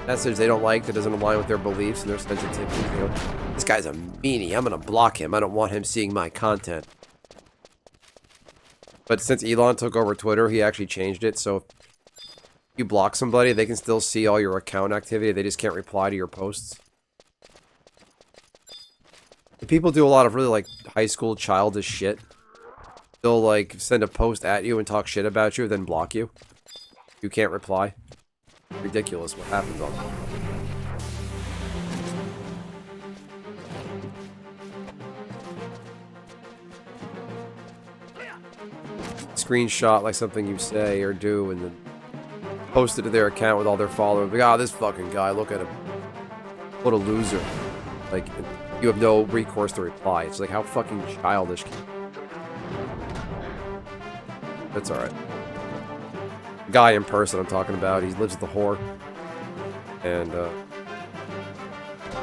message they don't like that doesn't align with their beliefs and their sensitivities. You know, this guy's a meanie. I'm gonna block him. I don't want him seeing my content. But since Elon took over Twitter, he actually changed it. So if you block somebody, they can still see all your account activity. They just can't reply to your posts. And people do a lot of really like high school childish shit. They'll like send a post at you and talk shit about you, then block you. You can't reply. Ridiculous what happens on that. Screenshot like something you say or do and then post it to their account with all their followers. Like, ah, this fucking guy, look at him. What a loser. Like, you have no recourse to reply. It's like, how fucking childish can you be? That's alright. The guy in person I'm talking about, he lives at the whore. And,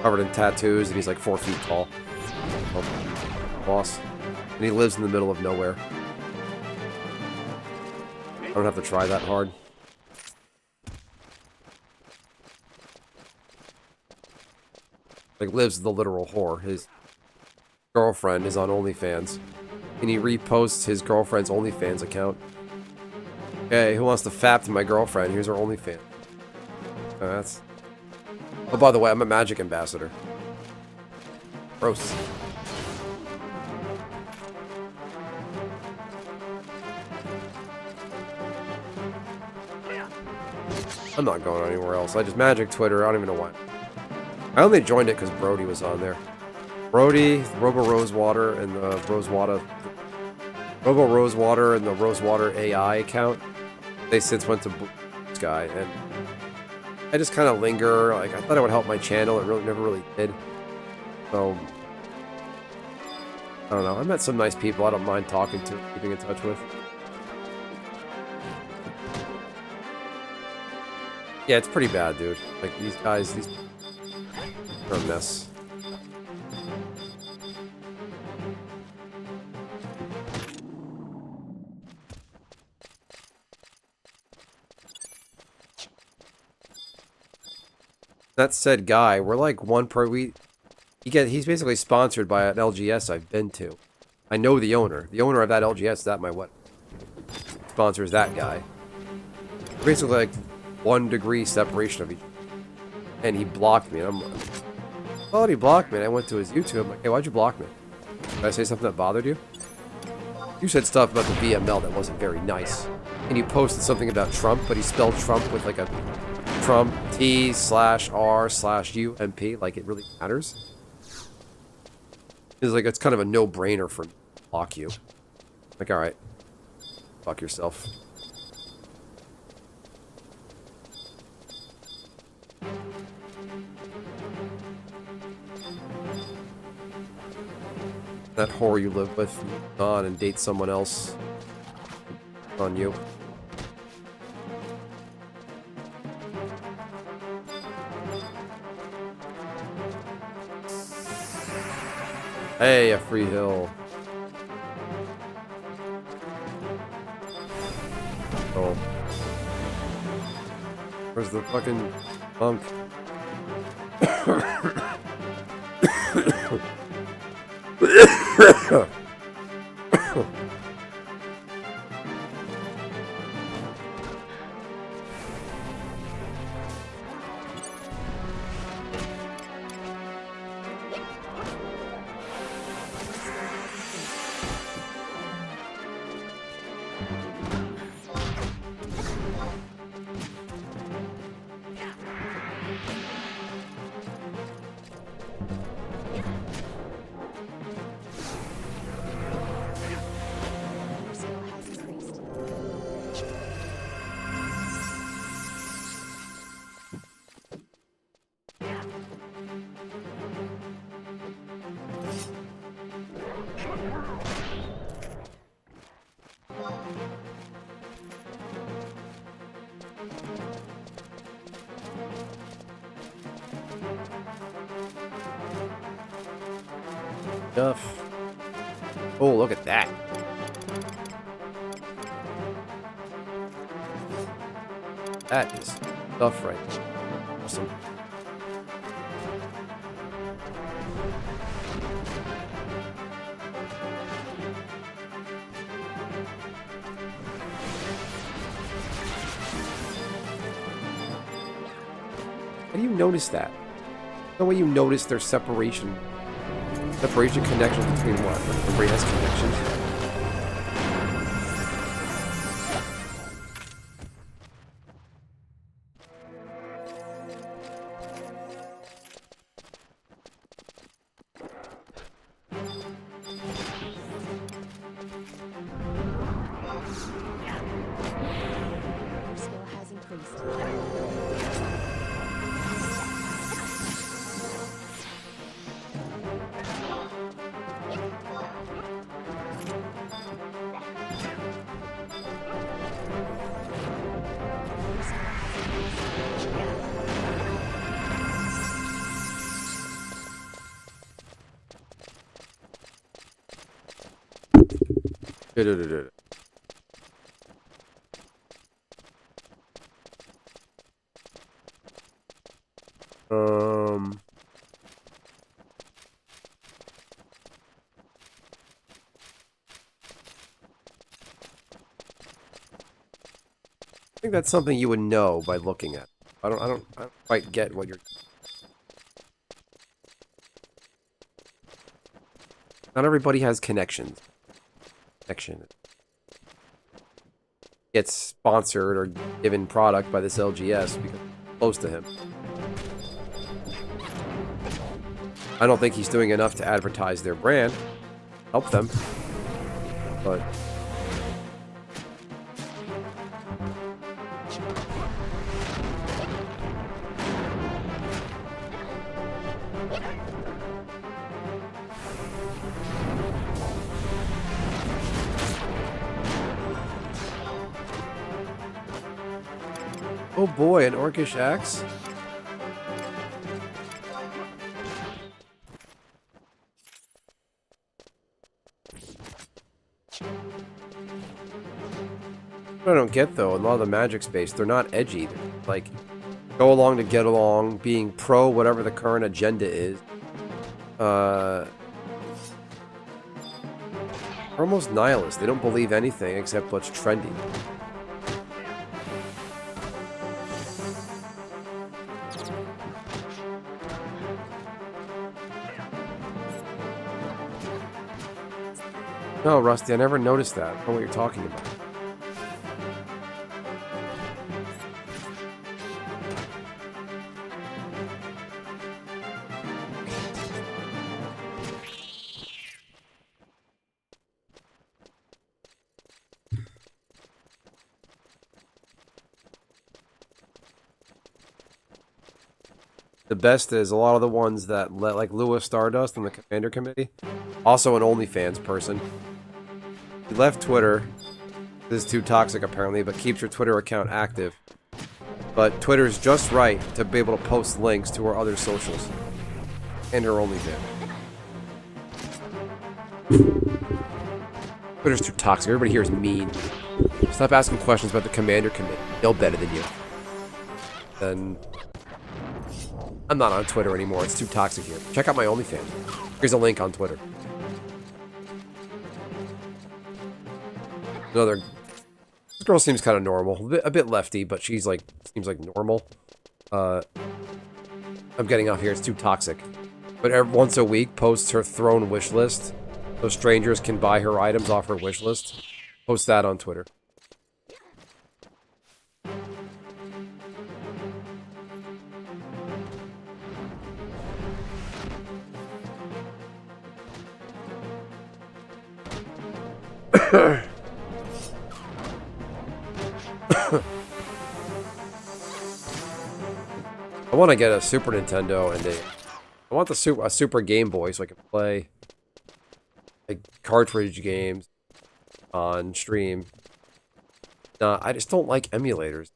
covered in tattoos, and he's like 4 feet tall. Oh, boss. And he lives in the middle of nowhere. I don't have to try that hard. Like, lives the literal whore. His girlfriend is on OnlyFans. And he reposts his girlfriend's OnlyFans account. Okay, who wants to fap to my girlfriend? Here's her OnlyFans. That's... Oh, by the way, I'm a Magic Ambassador. Gross. I'm not going anywhere else. I just Magic Twitter. I don't even know why. I only joined it because Brody was on there. Brody, Robo Rosewater, and the Rosewater and the Rosewater AI account. They since went to this guy, and I just kind of linger. Like, I thought it would help my channel. It really never really did. So I don't know. I met some nice people. I don't mind talking to, keeping in touch with. Yeah, it's pretty bad, dude. Like, these guys, they're a mess. That said guy, we're like one per week. He's basically sponsored by an LGS I've been to. I know the owner. The owner of that LGS is at my wedding. Sponsors that guy. We're basically like 1 degree separation of each other. And he blocked me. And I'm like, well, he blocked me. And I went to his YouTube. I'm like, hey, why'd you block me? Did I say something that bothered you? You said stuff about the VML that wasn't very nice. And you posted something about Trump, but he spelled Trump with like a Trump T/R/UMP. Like, it really matters. It's like, it's kind of a no-brainer for me to block you. Like, alright. Fuck yourself. That whore you live with, move on and date someone else. On you. Hey, a free hill. Oh. Where's the fucking monk? Your skill has increased. Stuff. Oh, look at that. That is stuff right there. Awesome. How do you notice that? The way you notice their separation. Separation connection between what? Like, everybody has connections. Your skill has increased. Um, I think that's something you would know by looking at. I don't quite get what you're. Not everybody has connections. Connection gets sponsored or given product by this LGS because it's close to him. I don't think he's doing enough to advertise their brand, help them, but oh boy, an orcish axe. What I don't get though, in a lot of the Magic space, they're not edgy. They're like, go along to get along, being pro whatever the current agenda is. They're almost nihilist. They don't believe anything except what's trendy. No, Rusty, I never noticed that. I don't know what you're talking about. The best is a lot of the ones that let, like Lewis Stardust on the Commander Committee, also an OnlyFans person. He left Twitter. This is too toxic apparently, but keeps your Twitter account active. But Twitter's just right to be able to post links to her other socials and her OnlyFans. Twitter's too toxic. Everybody here is mean. Stop asking questions about the Commander Committee. They'll better than you. Then I'm not on Twitter anymore. It's too toxic here. Check out my OnlyFans. Here's a link on Twitter. This girl seems kind of normal. A bit lefty, but she's like, seems like normal. I'm getting off here. It's too toxic. But once a week, posts her throne wish list. So strangers can buy her items off her wish list. Post that on Twitter. I want to get a Super Nintendo and I want a Super Game Boy so I can play like cartridge games on stream. I just don't like emulators.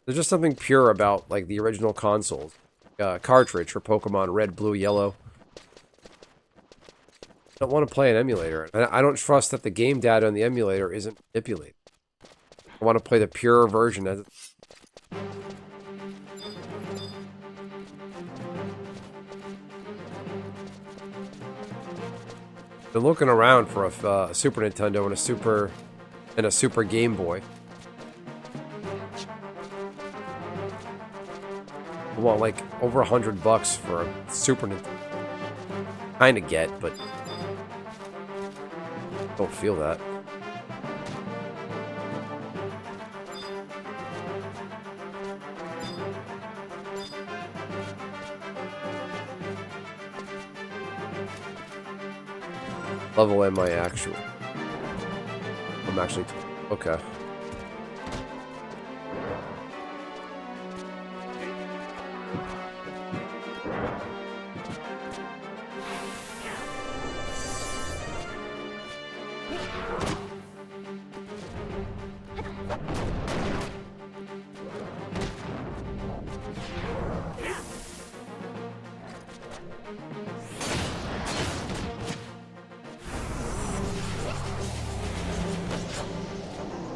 There's just something pure about like the original consoles. Cartridge for Pokemon Red, Blue, Yellow. I don't want to play an emulator. I don't trust that the game data on the emulator isn't manipulated. I want to play the pure version as been looking around for a Super Nintendo and a Super Game Boy. I want like over $100 for a Super Nintendo. Kind of get, but don't feel that. Level am I actually? I'm actually... Okay.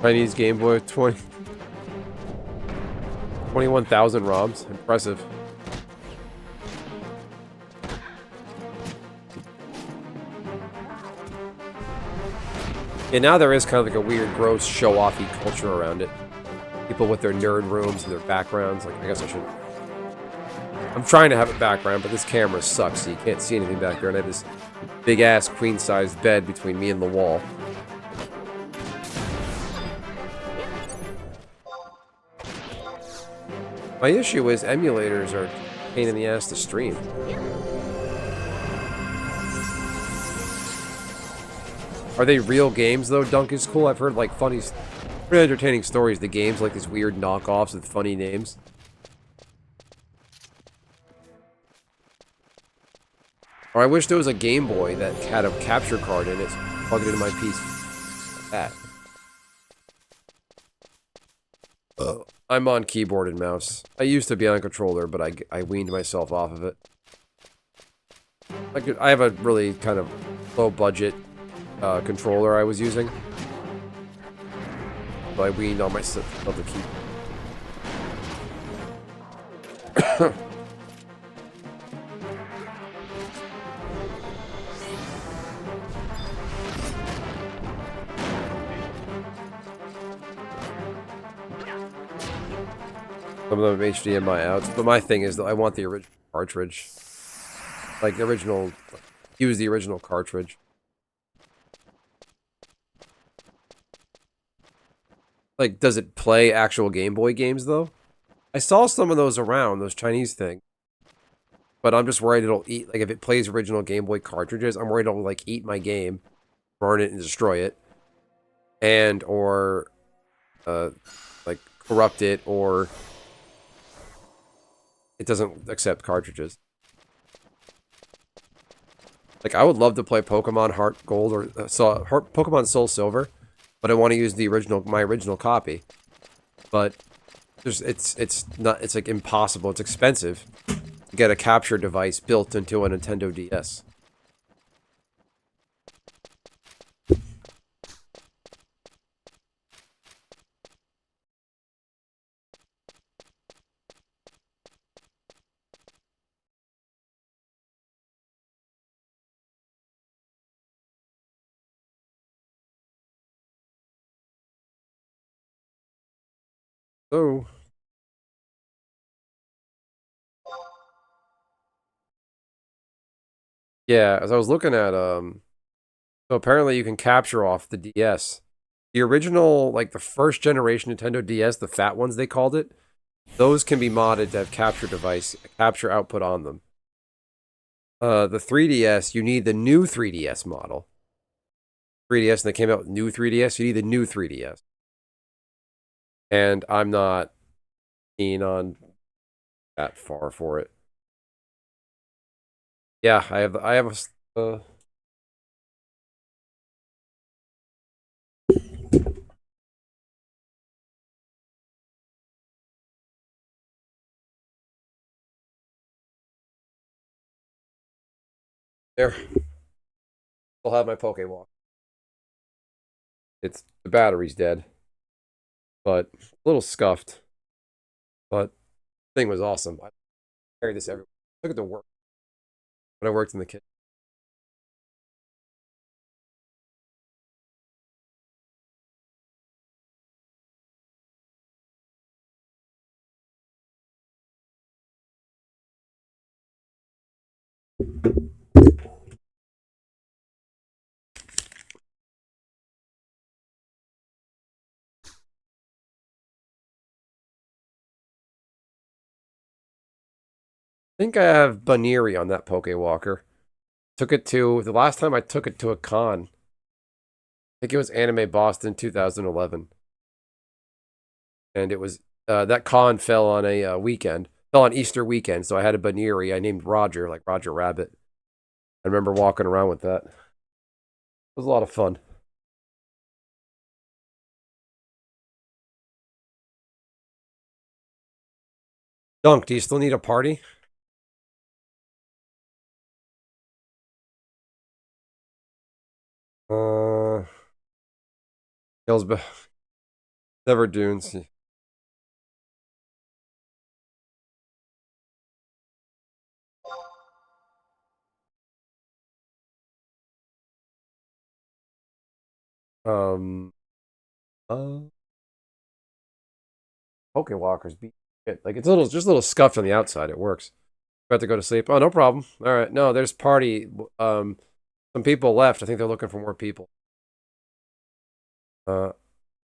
Chinese Game Boy 21,000 ROMs. Impressive. Yeah, now there is kind of like a weird, gross, show-offy culture around it. People with their nerd rooms and their backgrounds. Like, I guess I should... I'm trying to have a background, but this camera sucks, so you can't see anything back there. And I have this big-ass queen-sized bed between me and the wall. My issue is emulators are a pain in the ass to stream. Are they real games, though? Dunk is cool. I've heard, like, funny... pretty entertaining stories. The games, like, these weird knockoffs with funny names. Or I wish there was a Game Boy that had a capture card in it. So plug it into my PC. Like that. I'm on keyboard and mouse. I used to be on a controller, but I weaned myself off of it. I have a really kind of low budget controller I was using. So I weaned on myself of the key. Some of them have HDMI outs, but my thing is that I want the original cartridge. Like the original, use the original cartridge. Like, does it play actual Game Boy games, though? I saw some of those around, those Chinese things. But I'm just worried it'll eat, like, if it plays original Game Boy cartridges, I'm worried it'll, like, eat my game, burn it and destroy it. And, or, like, corrupt it, or it doesn't accept cartridges. Like, I would love to play Pokemon Heart Gold or Pokemon Soul Silver, but I want to use the my original copy. But it's like impossible. It's expensive to get a capture device built into a Nintendo DS. So, yeah, as I was looking at, so apparently you can capture off the DS. The original, like the first generation Nintendo DS, the fat ones they called it, those can be modded to have capture output on them. The 3DS, you need the new 3DS model. 3DS, and they came out with new 3DS, you need the new 3DS. And I'm not keen on that far for it. Yeah, I have a there. I'll have my Pokewalk. It's the battery's dead, but a little scuffed. But the thing was awesome. I carried this everywhere. Look at the work when I worked in the kitchen. I think I have Baneri on that Pokewalker. Took it to the last time I took it to a con. I think it was Anime Boston 2011, and it was that con fell on a weekend, fell on Easter weekend. So I had a Baneri. I named Roger, like Roger Rabbit. I remember walking around with that. It was a lot of fun. Dunk, do you still need a party? Hillsborough. Never dunes. Um. Poke Walkers beat it. Like it's just a little scuffed on the outside. It works. About to go to sleep. Oh, no problem. All right. No, there's party. Some people left. I think they're looking for more people.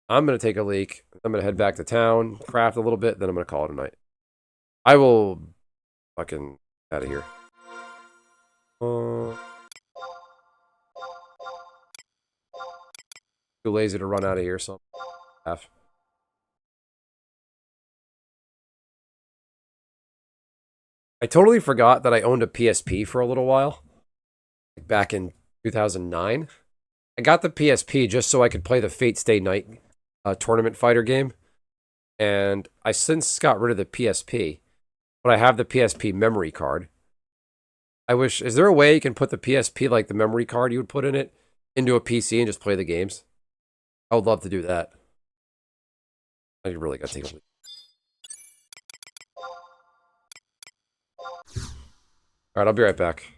I'm gonna take a leak. I'm gonna head back to town, craft a little bit, then I'm gonna call it a night. I will fucking out of here. Too lazy to run out of here, so half. I totally forgot that I owned a PSP for a little while. Back in 2009. I got the PSP just so I could play the Fate Stay Night tournament fighter game. And I since got rid of the PSP. But I have the PSP memory card. I wish, is there a way you can put the PSP, like the memory card you would put in it, into a PC and just play the games? I would love to do that. I really gotta take a look. Alright, I'll be right back.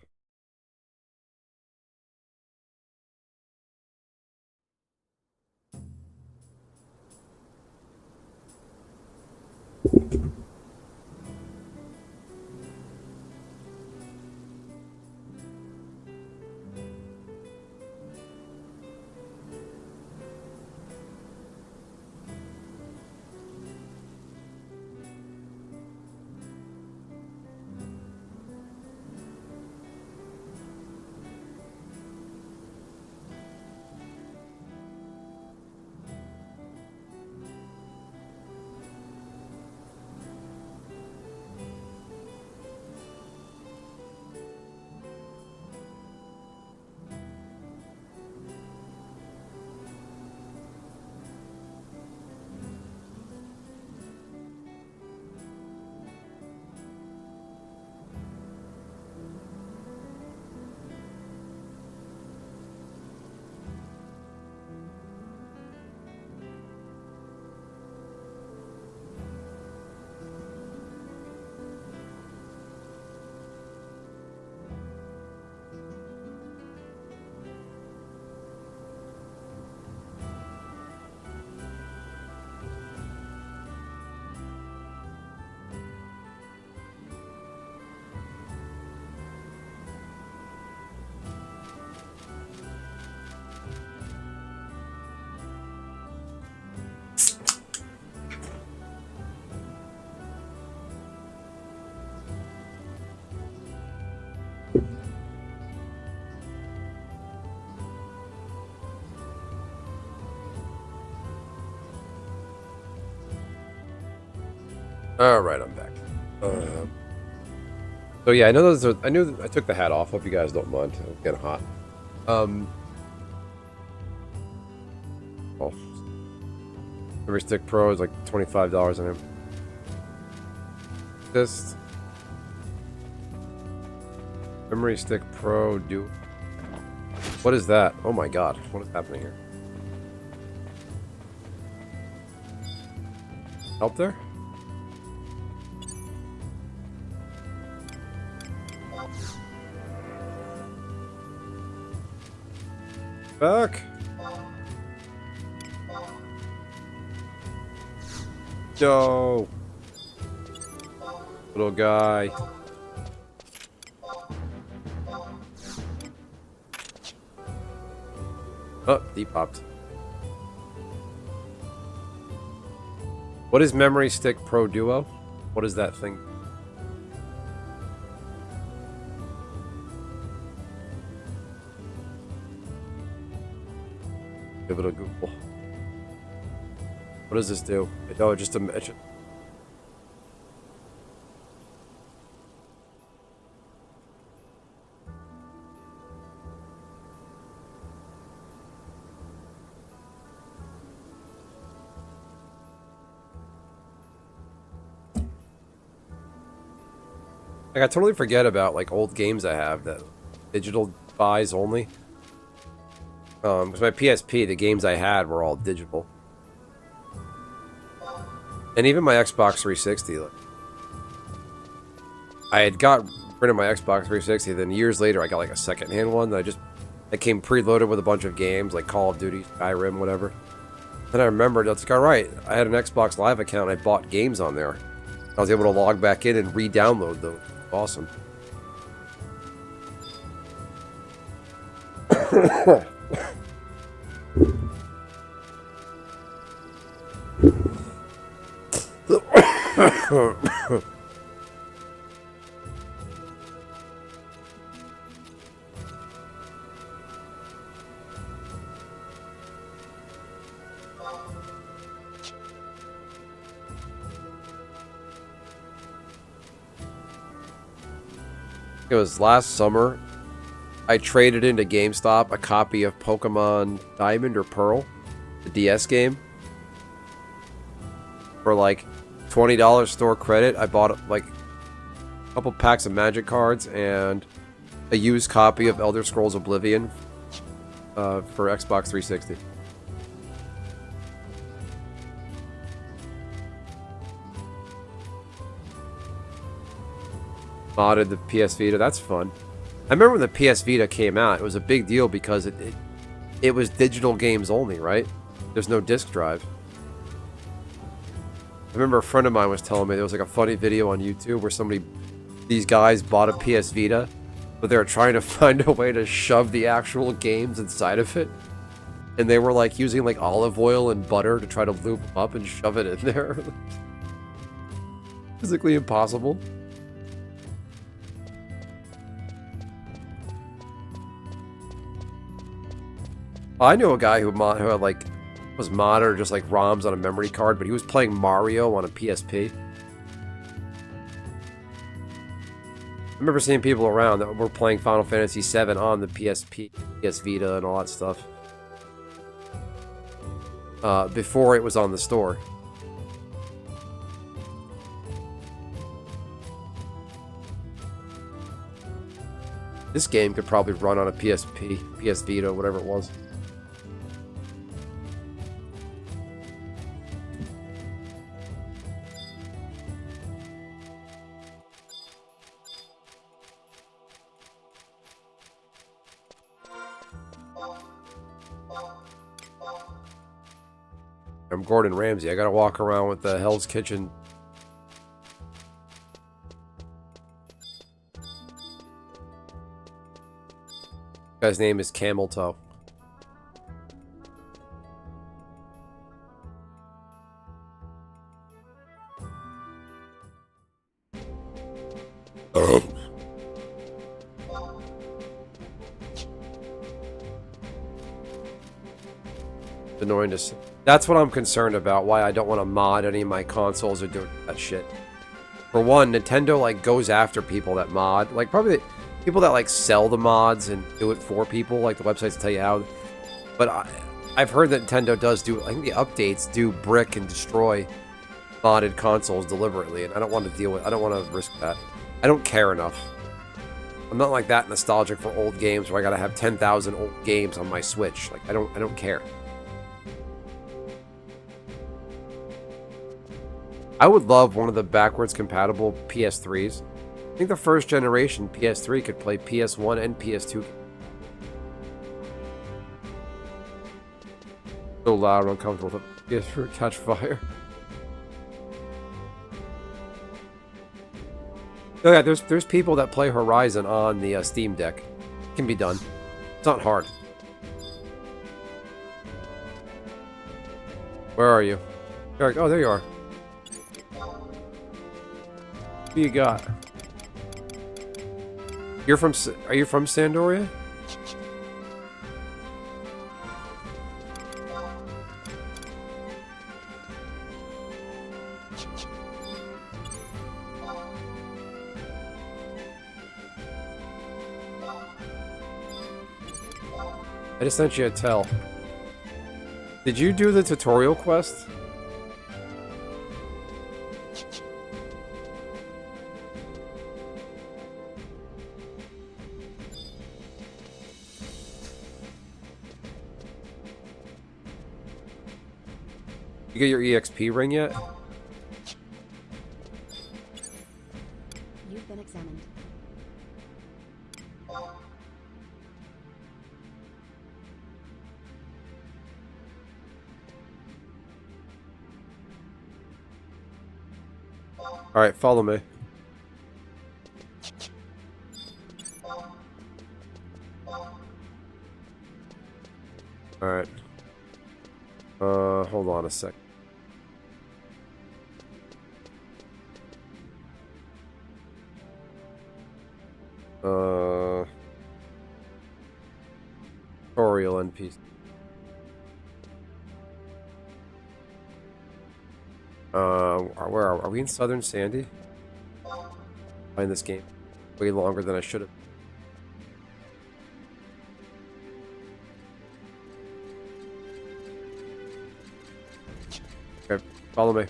Alright, I'm back. So yeah, I know those are, I knew I took the hat off. Hope you guys don't mind. It's getting hot. Oh. Memory Stick Pro is like $25 on him. This Memory Stick Pro do. What is that? Oh my god. What is happening here? Help there? Back. No. Little guy. Oh, he popped. What is Memory Stick Pro Duo? What is that thing? Give it a Google. What does this do? Oh, just a mention. Like, I totally forget about like old games I have that digital buys only. Because my PSP, the games I had were all digital. And even my Xbox 360, like, I had got rid of my Xbox 360, then years later I got like a secondhand one that came preloaded with a bunch of games like Call of Duty, Skyrim, whatever. Then I remembered, that's like, alright, I had an Xbox Live account, I bought games on there. I was able to log back in and re-download those. Awesome. It was last summer. I traded into GameStop a copy of Pokemon Diamond or Pearl, the DS game, for like $20 store credit. I bought like a couple packs of Magic cards and a used copy of Elder Scrolls Oblivion for Xbox 360. Modded the PS Vita. That's fun. I remember when the PS Vita came out, it was a big deal because it was digital games only, right? There's no disc drive. I remember a friend of mine was telling me there was like a funny video on YouTube where these guys bought a PS Vita, but they were trying to find a way to shove the actual games inside of it. And they were like using like olive oil and butter to try to lube them up and shove it in there. Physically impossible. I knew a guy who had like was modded or just like ROMs on a memory card, but he was playing Mario on a PSP. I remember seeing people around that were playing Final Fantasy VII on the PSP, PS Vita, and all that stuff before it was on the store. This game could probably run on a PSP, PS Vita, whatever it was. I'm Gordon Ramsay. I gotta walk around with the Hell's Kitchen. Guy's name is Camel Toe. Annoying to see. That's what I'm concerned about, why I don't want to mod any of my consoles or do that shit. For one, Nintendo like goes after people that mod, like probably people that like sell the mods and do it for people, like the websites tell you how. But I've heard that Nintendo does do, I think the updates do brick and destroy modded consoles deliberately, and I don't want to deal with, I don't want to risk that. I don't care enough. I'm not like that nostalgic for old games where I gotta have 10,000 old games on my Switch. Like I don't care. I would love one of the backwards compatible PS3s. I think the first generation PS3 could play PS1 and PS2. So loud and uncomfortable that PS3 would catch fire. Oh yeah, there's people that play Horizon on the Steam Deck. It can be done. It's not hard. Where are you? Oh, there you are. What you got? Are you from Sandoria? I just sent you a tell. Did you do the tutorial quest? You get your EXP ring yet? Alright, follow me. Alright. Hold on a sec. Tutorial NPC. Where are we in Southern Sandy? Playing this game way longer than I should have. Okay, follow me.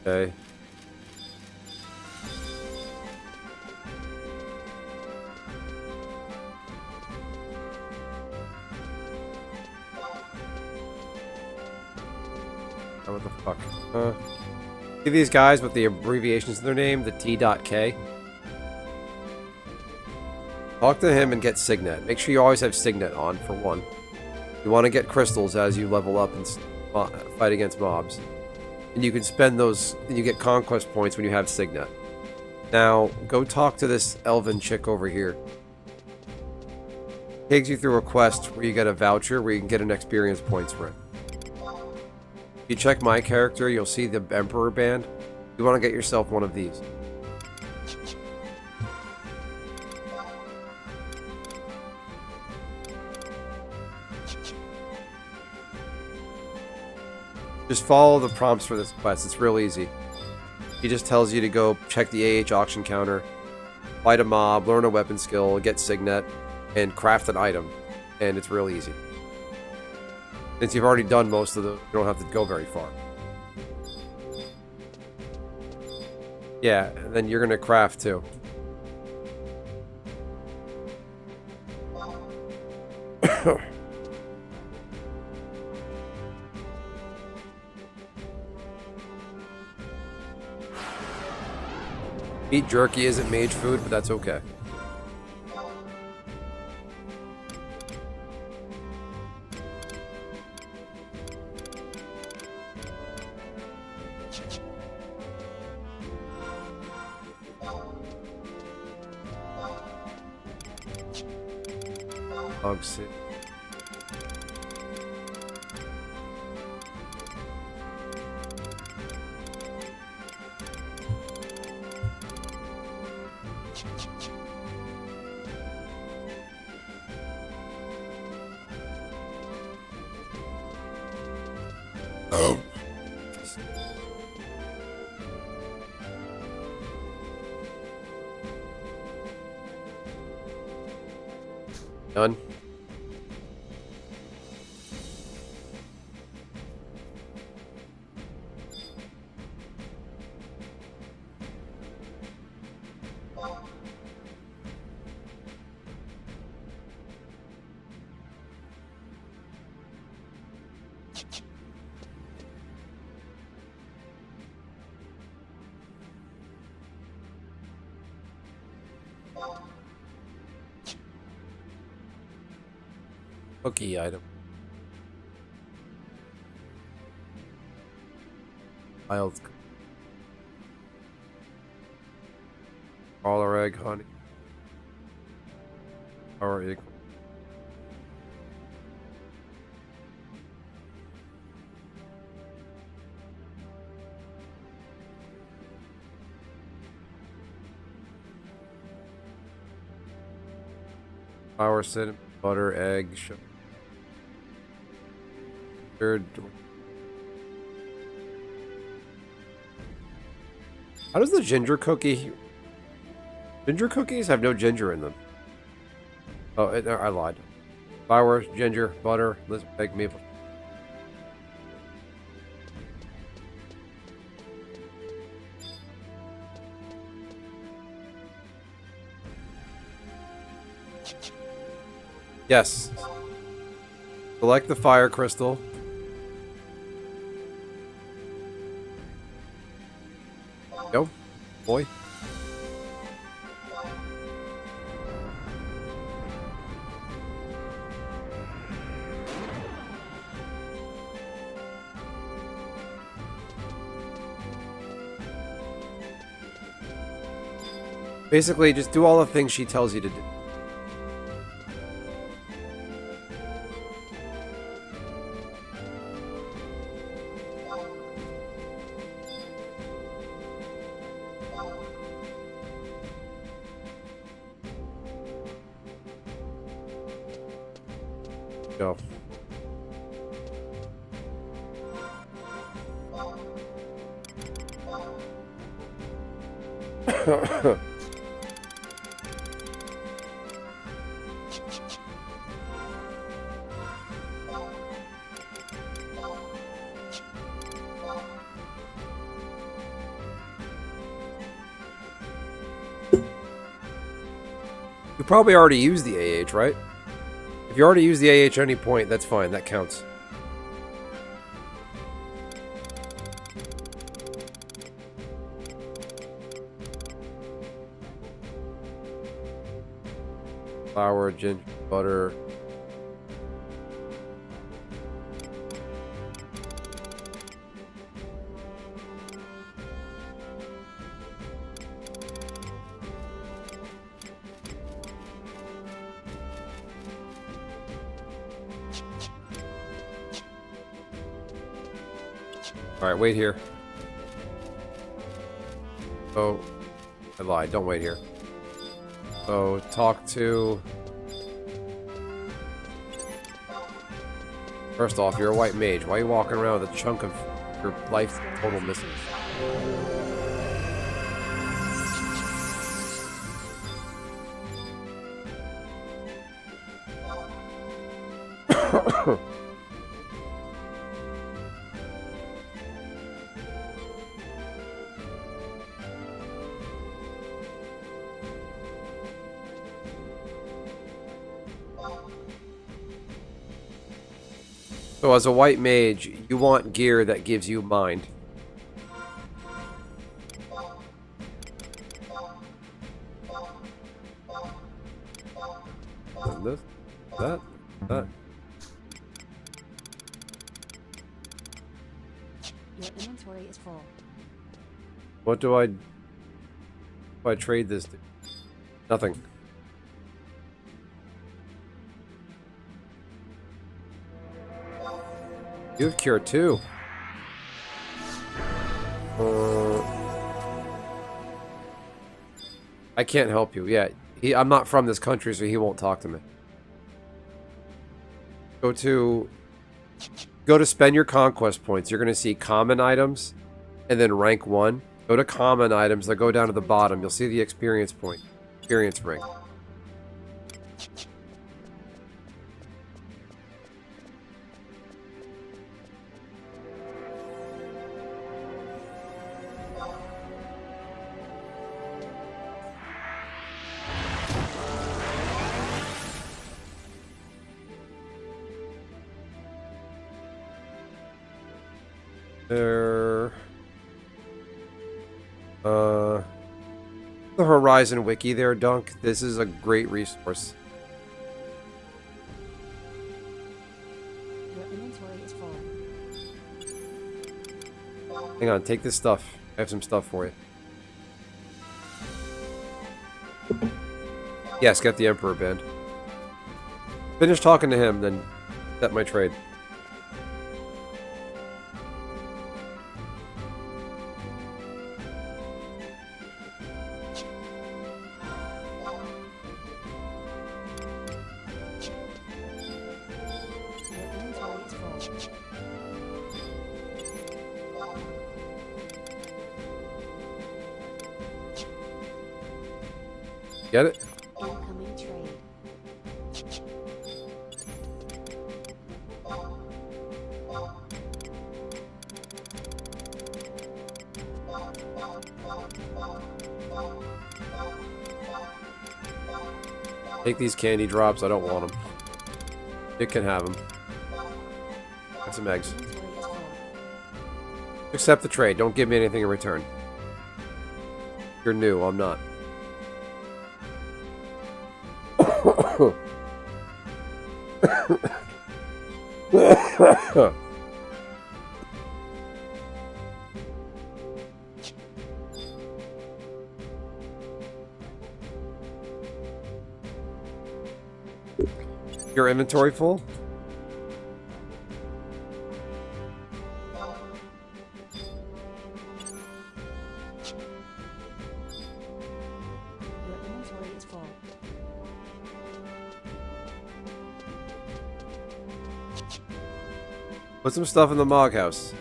Okay. Oh, what the fuck? See these guys with the abbreviations of their name, the T.K? Talk to him and get Signet. Make sure you always have Signet on, for one. You want to get crystals as you level up and fight against mobs. And you can spend those, and you get conquest points when you have Signet. Now, go talk to this elven chick over here. Takes you through a quest where you get a voucher where you can get an experience points for it. If you check my character, you'll see the Emperor band. You want to get yourself one of these. Just follow the prompts for this quest. It's real easy. He just tells you to go check the AH auction counter, fight a mob, learn a weapon skill, get Signet, and craft an item. And it's real easy. Since you've already done most of those, you don't have to go very far. Yeah, and then you're going to craft too. Meat jerky isn't mage food, but that's okay. Dog sick. Oh. Done. Cookie item. Wild. Collar egg, honey. Or egg. Flour, cinnamon, butter, egg, sugar. How does the ginger cookie... Ginger cookies have no ginger in them. Oh, I lied. Flour, ginger, butter, egg, maple. Yes. Select the fire crystal. Go, boy. Basically, just do all the things she tells you to do. Go. You probably already used the AH, right? If you already used the AH at any point, that's fine. That counts. Flour, ginger, butter. Alright, wait here. Oh, I lied. Don't wait here. So, talk to... First off, you're a white mage. Why are you walking around with a chunk of your life total missing? So as a white mage, you want gear that gives you mind. And this, that. Your inventory is full. What do I trade this to? Nothing. You have cure too. I can't help you. Yeah, I'm not from this country, so he won't talk to me. Go to spend your conquest points. You're gonna see common items, and then rank 1. Go to common items. They'll go down to the bottom. You'll see the experience point, experience ring. There. The Horizon Wiki there, Dunk. This is a great resource. Your inventory is full. Hang on, take this stuff. I have some stuff for you. Yes, get the Emperor band. Finish talking to him, then set my trade. Your inventory is full. Get it? Incoming trade. Take these candy drops. I don't want them. You can have them. Got some eggs. Inventory is full. Accept the trade. Don't give me anything in return. You're new. I'm not. Your inventory full? Your inventory is full. Put some stuff in the Mog House.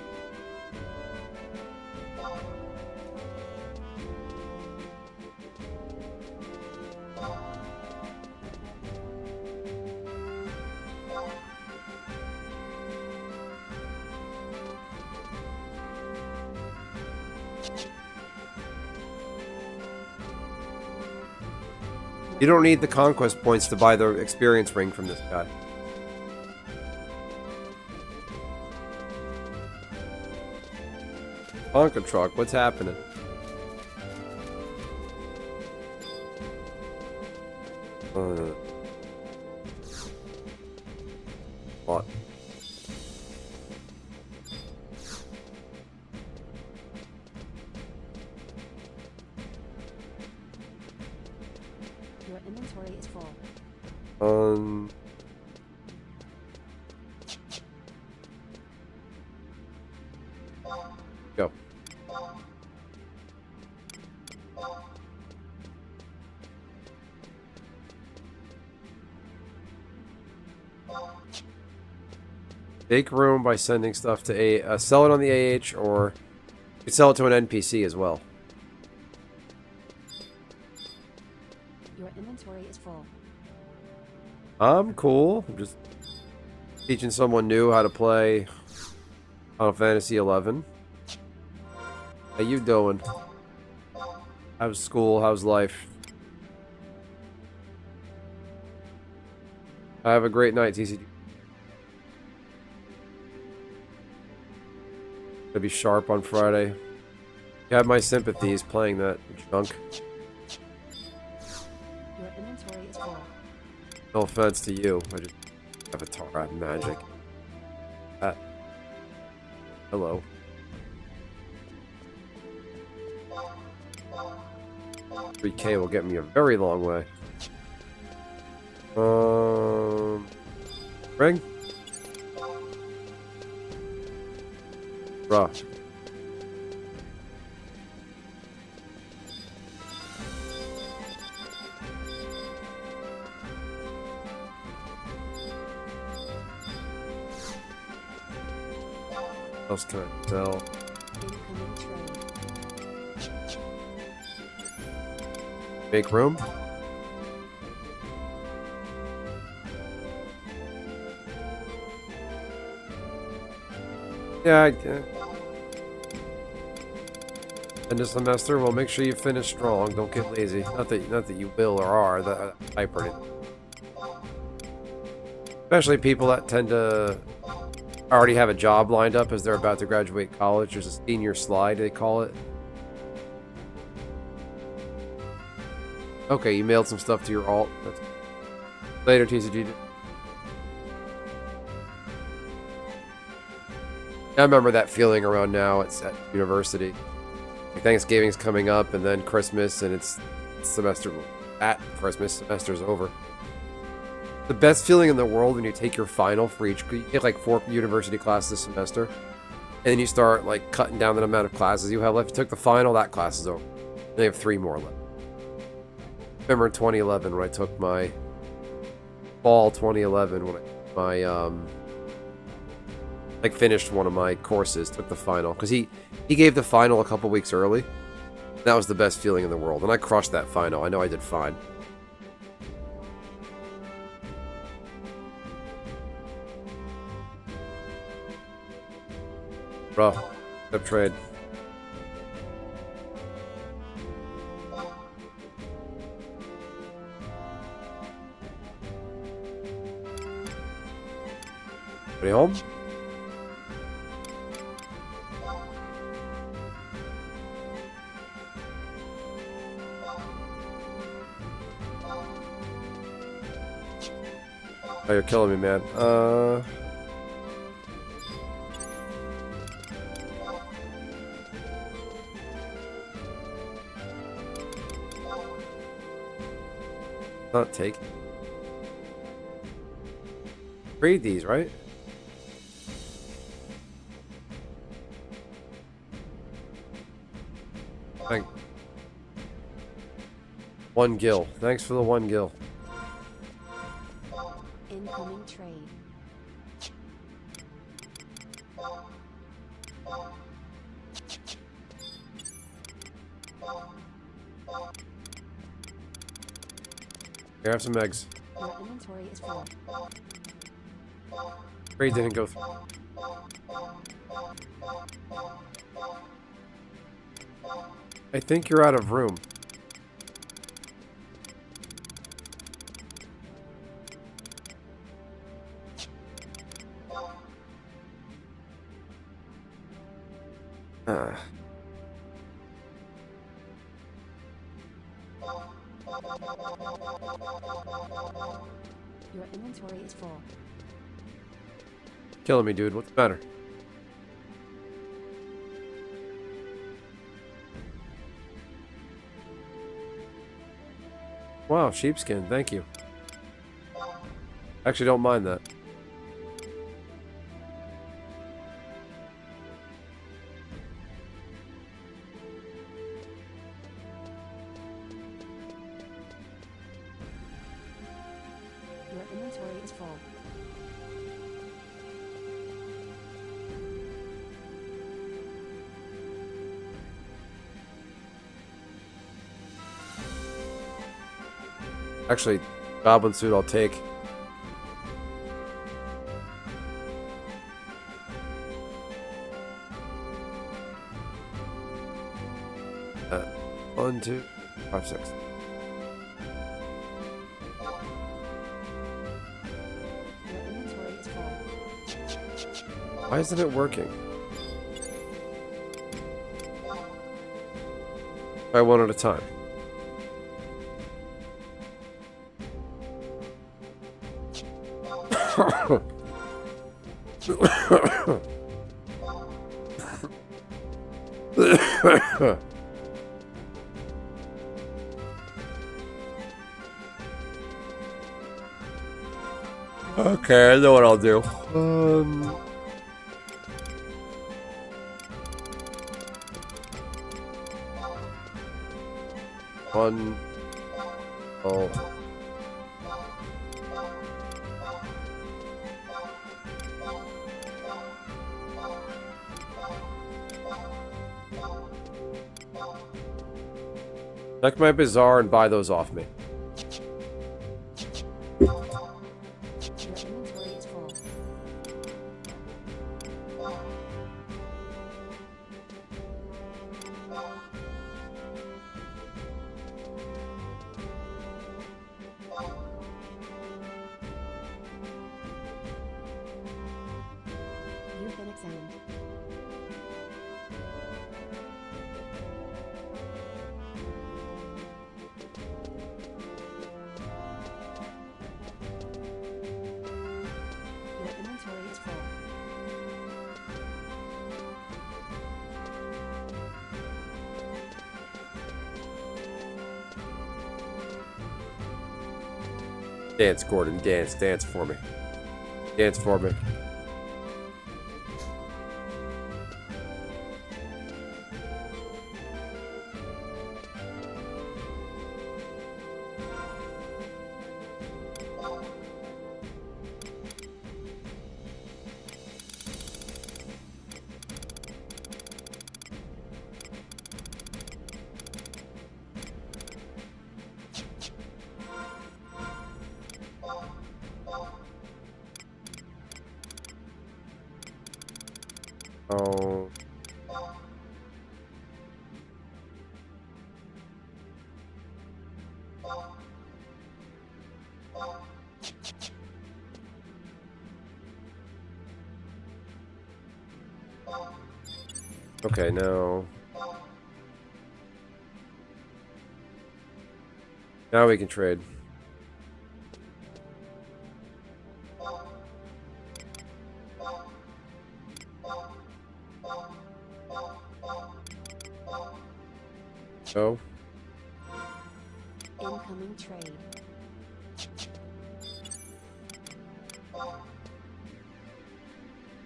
You don't need the conquest points to buy the experience ring from this guy. Tonka truck, what's happening? What? Your inventory is full. Go. Make room by sending stuff to sell it on the AH, or you could sell it to an NPC as well. Your inventory is full. I'm cool. I'm just teaching someone new how to play Final Fantasy 11. How you doing? How's school? How's life? Have a great night, TCG. Gonna be sharp on Friday. You have my sympathies playing that junk. Your inventory is full. No offense to you. I just Avatar magic. Hello. $3K will get me a very long way. Ring? Bruh. What else can I sell? Incoming trade. Make room? Yeah, end of semester, well, make sure you finish strong. Don't get lazy. Not that you will or are. That I pretty. Especially people that tend to already have a job lined up as they're about to graduate college. There's a senior slide, they call it. Okay, you mailed some stuff to your alt. Later, TCG. I remember that feeling around now. It's at university. Like Thanksgiving's coming up, and then Christmas, and it's semester at Christmas. Semester's over. The best feeling in the world when you take your final for each. You take like 4 university classes this semester, and then you start like cutting down the amount of classes you have left. You took the final, that class is over. Then you have 3 more left. Remember in 2011 when I took my fall 2011 when I like finished one of my courses, took the final because he gave the final a couple weeks early. That was the best feeling in the world, and I crushed that final. I know I did fine. Bro, step trade. Anybody home? Oh, you're killing me, man. Not take. Trade these, right? Thank. 1 gil. Thanks for the 1 gil. Incoming trade. Here, have some eggs. Your inventory is full. Trade didn't go through. I think you're out of room. Your inventory is full. Killing me, dude. What's the matter? Wow, sheepskin. Thank you. Actually, don't mind that. Your inventory is full. Actually, goblin suit I'll take. Uh, 1, 2, 5, 6. Your inventory is full. Why isn't it working? Try one at a time. Okay, I know what I'll do. One. Oh. Check my bazaar and buy those off me. Your inventory is full. You've been examined. Your inventory is full. Dance, Gordon. Dance. Dance for me. Dance for me. Oh. Okay, now... Now we can trade. So... Incoming trade.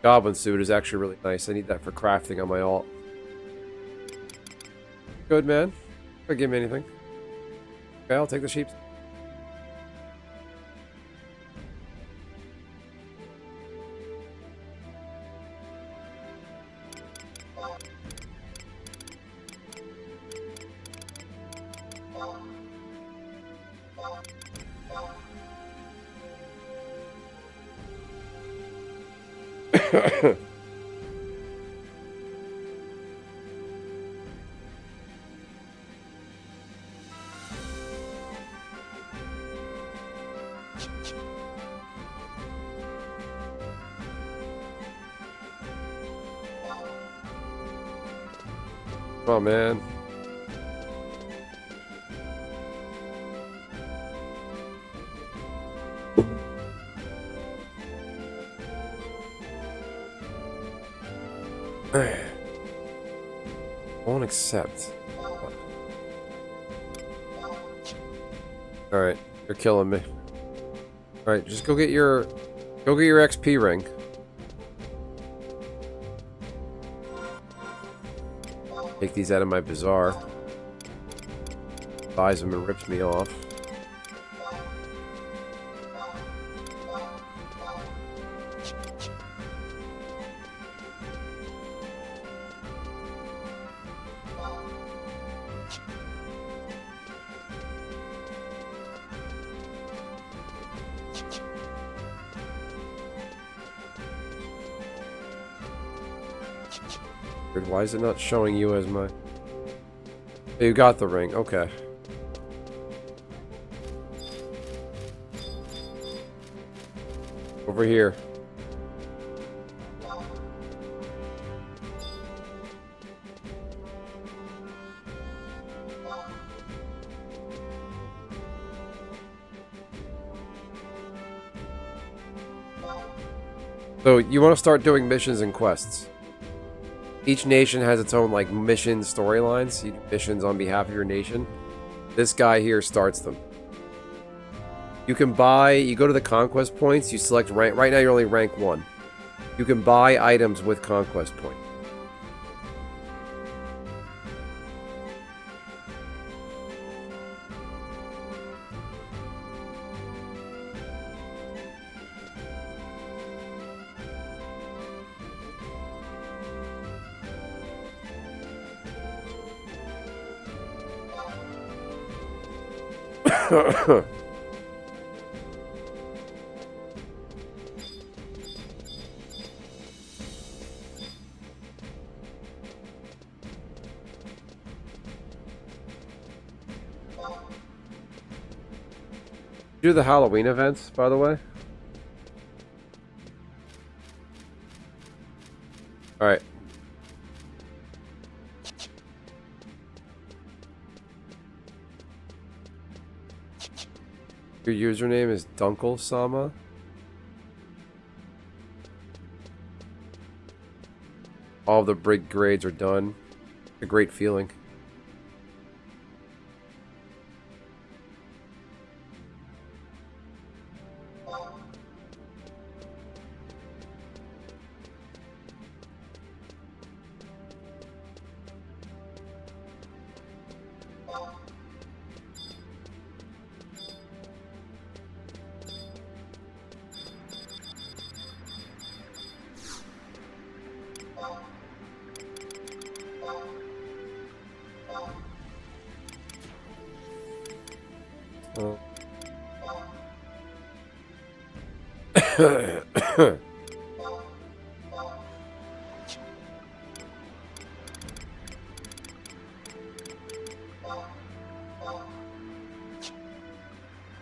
Goblin suit is actually really nice. I need that for crafting on my alt. Good, man. Don't give me anything. Okay, I'll take the sheep. Come on, man. Won't accept. Alright, you're killing me. Alright, just go get your XP ring. Take these out of my bazaar. Buys them and rips me off. Why is it not showing you as my... Oh, you got the ring, okay. Over here. So, you want to start doing missions and quests. Each nation has its own, like, mission storylines. You do missions on behalf of your nation. This guy here starts them. You can buy... You go to the conquest points. You select rank... Right now, you're only rank 1. You can buy items with conquest points. Do the Halloween events, by the way. Alright. Your username is Dunkel Sama. All the brig grades are done. A great feeling. Oh.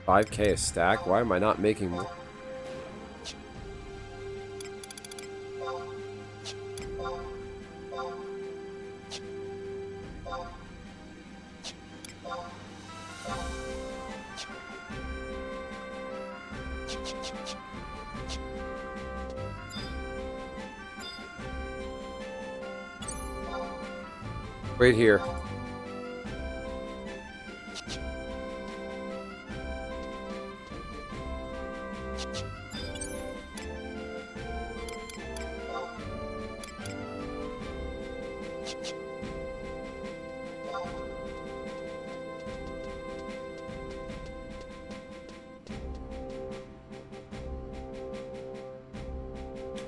5K a stack? Why am I not making more? Right here.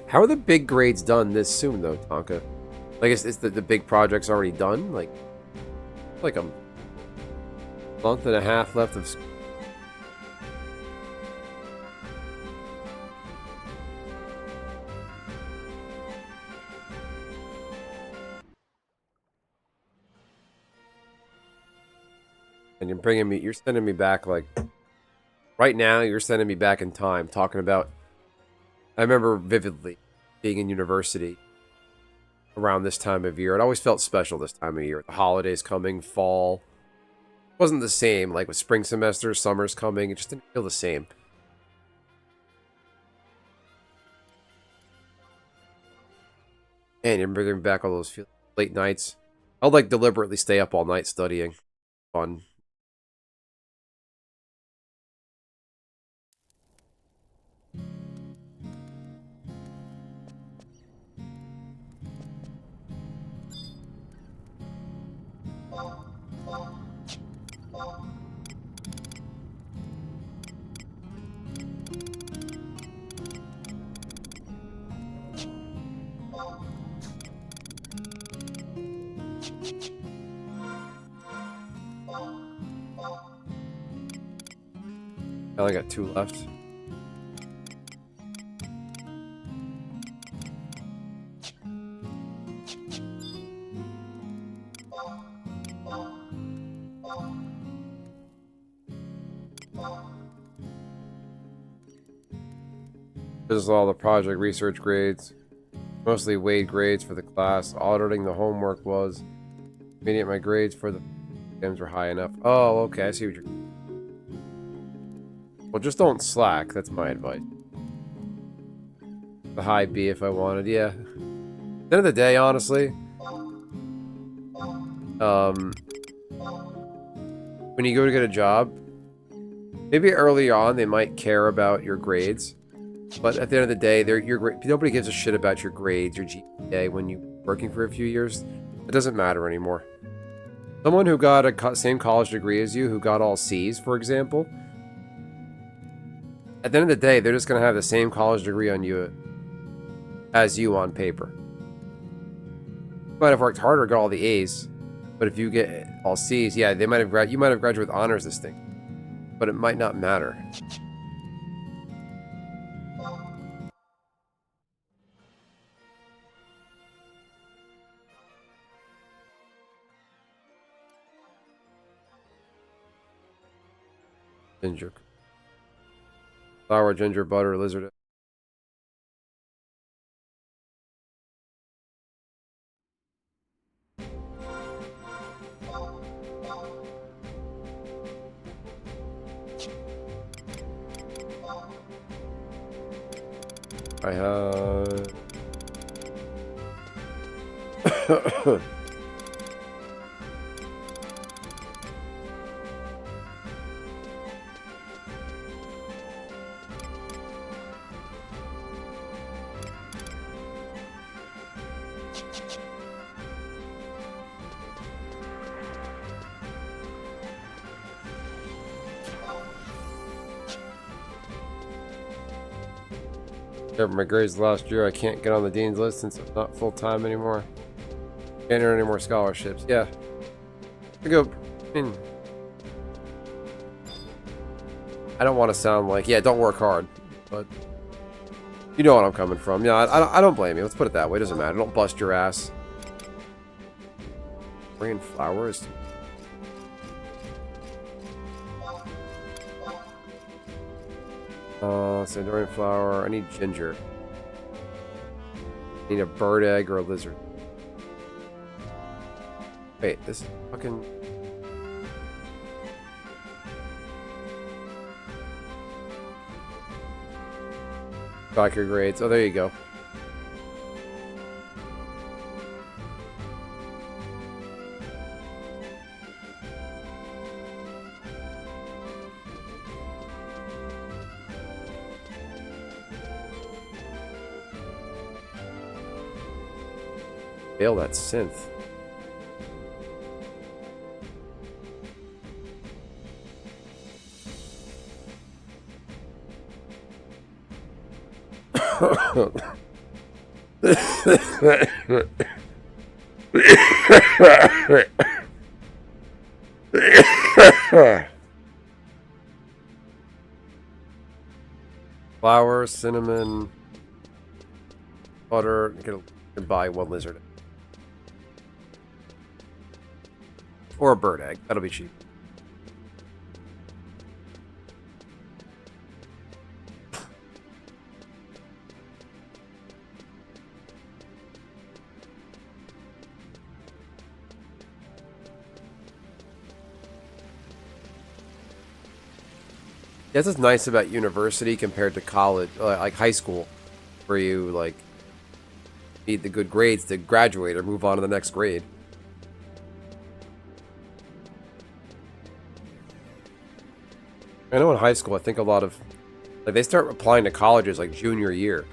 How are the big grades done this soon, though, Tonka? Like, is the big project's already done? Like a month and a half left of school. And you're sending me back, like, right now, you're sending me back in time, talking about, I remember vividly being in university around this time of year. It always felt special this time of year. The holidays coming, fall. It wasn't the same, like with spring semester, summer's coming. It just didn't feel the same. And you're bringing back all those late nights. I'll, like, deliberately stay up all night studying. Fun. I only got 2 left. This is all the project research grades. Mostly weighed grades for the class. Auditing the homework was. Meaning my grades for the exams were high enough. Oh, okay, I see what you're... Well, just don't slack. That's my advice. The high B if I wanted, yeah. At the end of the day, honestly, when you go to get a job, maybe early on they might care about your grades, but at the end of the day, nobody gives a shit about your grades, your GPA when you're working for a few years. It doesn't matter anymore. Someone who got a same college degree as you, who got all C's, for example, at the end of the day, they're just going to have the same college degree on you as you on paper. You might have worked harder, got all the A's, but if you get all C's, yeah, you might have graduated with honors this thing, but it might not matter. Ginger. Flour, ginger, butter, lizard. I have... my grades last year, I can't get on the dean's list since I'm not full-time anymore. Can't earn any more scholarships. Yeah. I mean, I don't want to sound like, yeah, don't work hard, but you know what I'm coming from. Yeah, I don't blame you. Let's put it that way. It doesn't matter. Don't bust your ass. Bringing flowers. Sandorian flour. I need ginger. Need a bird egg or a lizard. Wait, this is fucking... Biker grades. Oh, there you go. Fail that synth. Flour, cinnamon, butter. You can buy one lizard. Or a bird egg. That'll be cheap. That's what's nice about university compared to college, like high school, where you like need the good grades to graduate or move on to the next grade. I know in high school, I think a lot of like they start applying to colleges like junior year,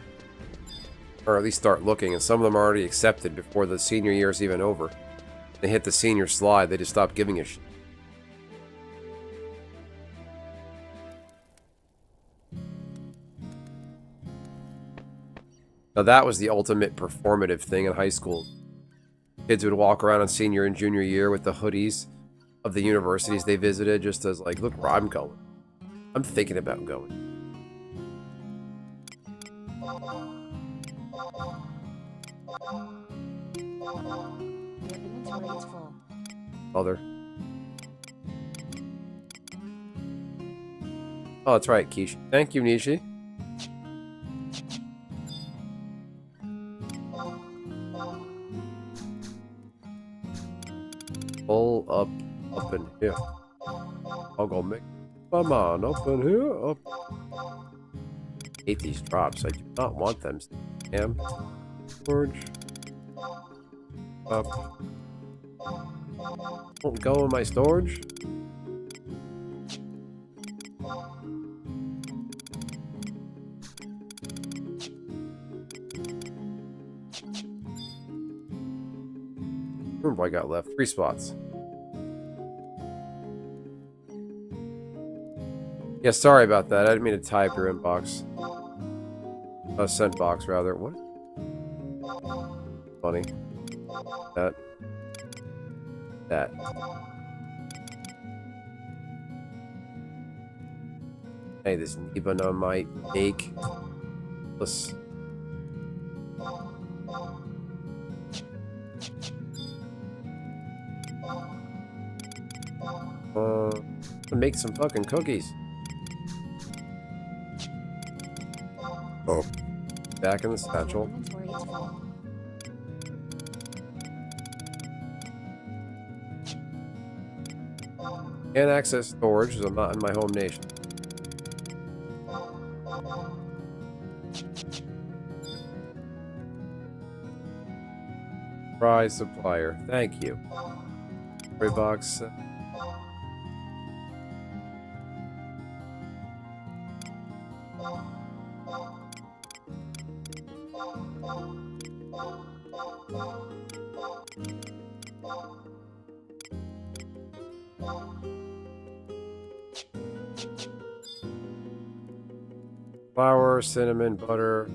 or at least start looking, and some of them are already accepted before the senior year is even over. They hit the senior slide, they just stop giving a shit. Now that was the ultimate performative thing in high school. Kids would walk around on senior and junior year with the hoodies of the universities they visited, just as like, look where I'm going. I'm thinking about going. Your inventory is full. Other. Oh, that's right, Kishi. Thank you, Nishi. Pull up in here. I'll go make come on up in here. Up. Hate these drops. I do not want them. Damn. Storage. Up. Won't go in my storage. What I got left? 3 spots. Yeah, sorry about that. I didn't mean to type your inbox. Sent box, rather. What? Funny. That. Hey, this Nibbana might bake. Let's... make some fucking cookies. Oh. Back in the satchel. Inventory is full. Can't access storage because I'm not in my home nation. Prize supplier. Thank you. Free box. Flour, cinnamon, butter.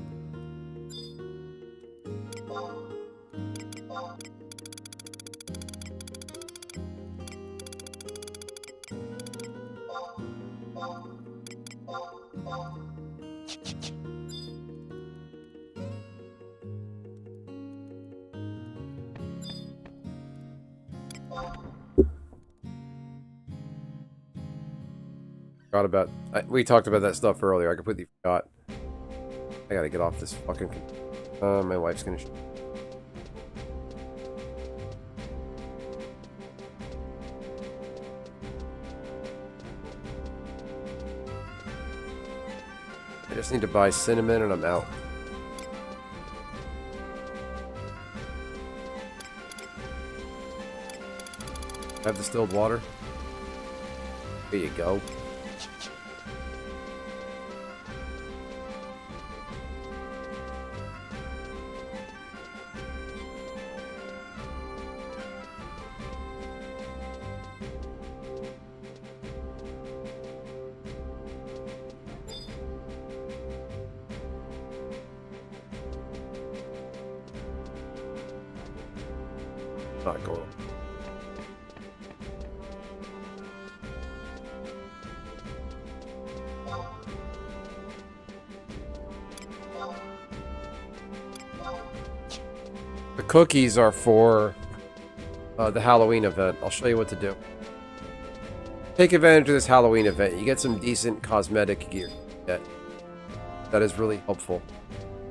Forgot about... we talked about that stuff earlier. I completely forgot. I gotta get off this fucking... My wife's gonna. I just need to buy cinnamon and I'm out. Have distilled water. There you go. Not going. The cookies are for the Halloween event. I'll show you what to do. Take advantage of this Halloween event. You get some decent cosmetic gear. That is really helpful.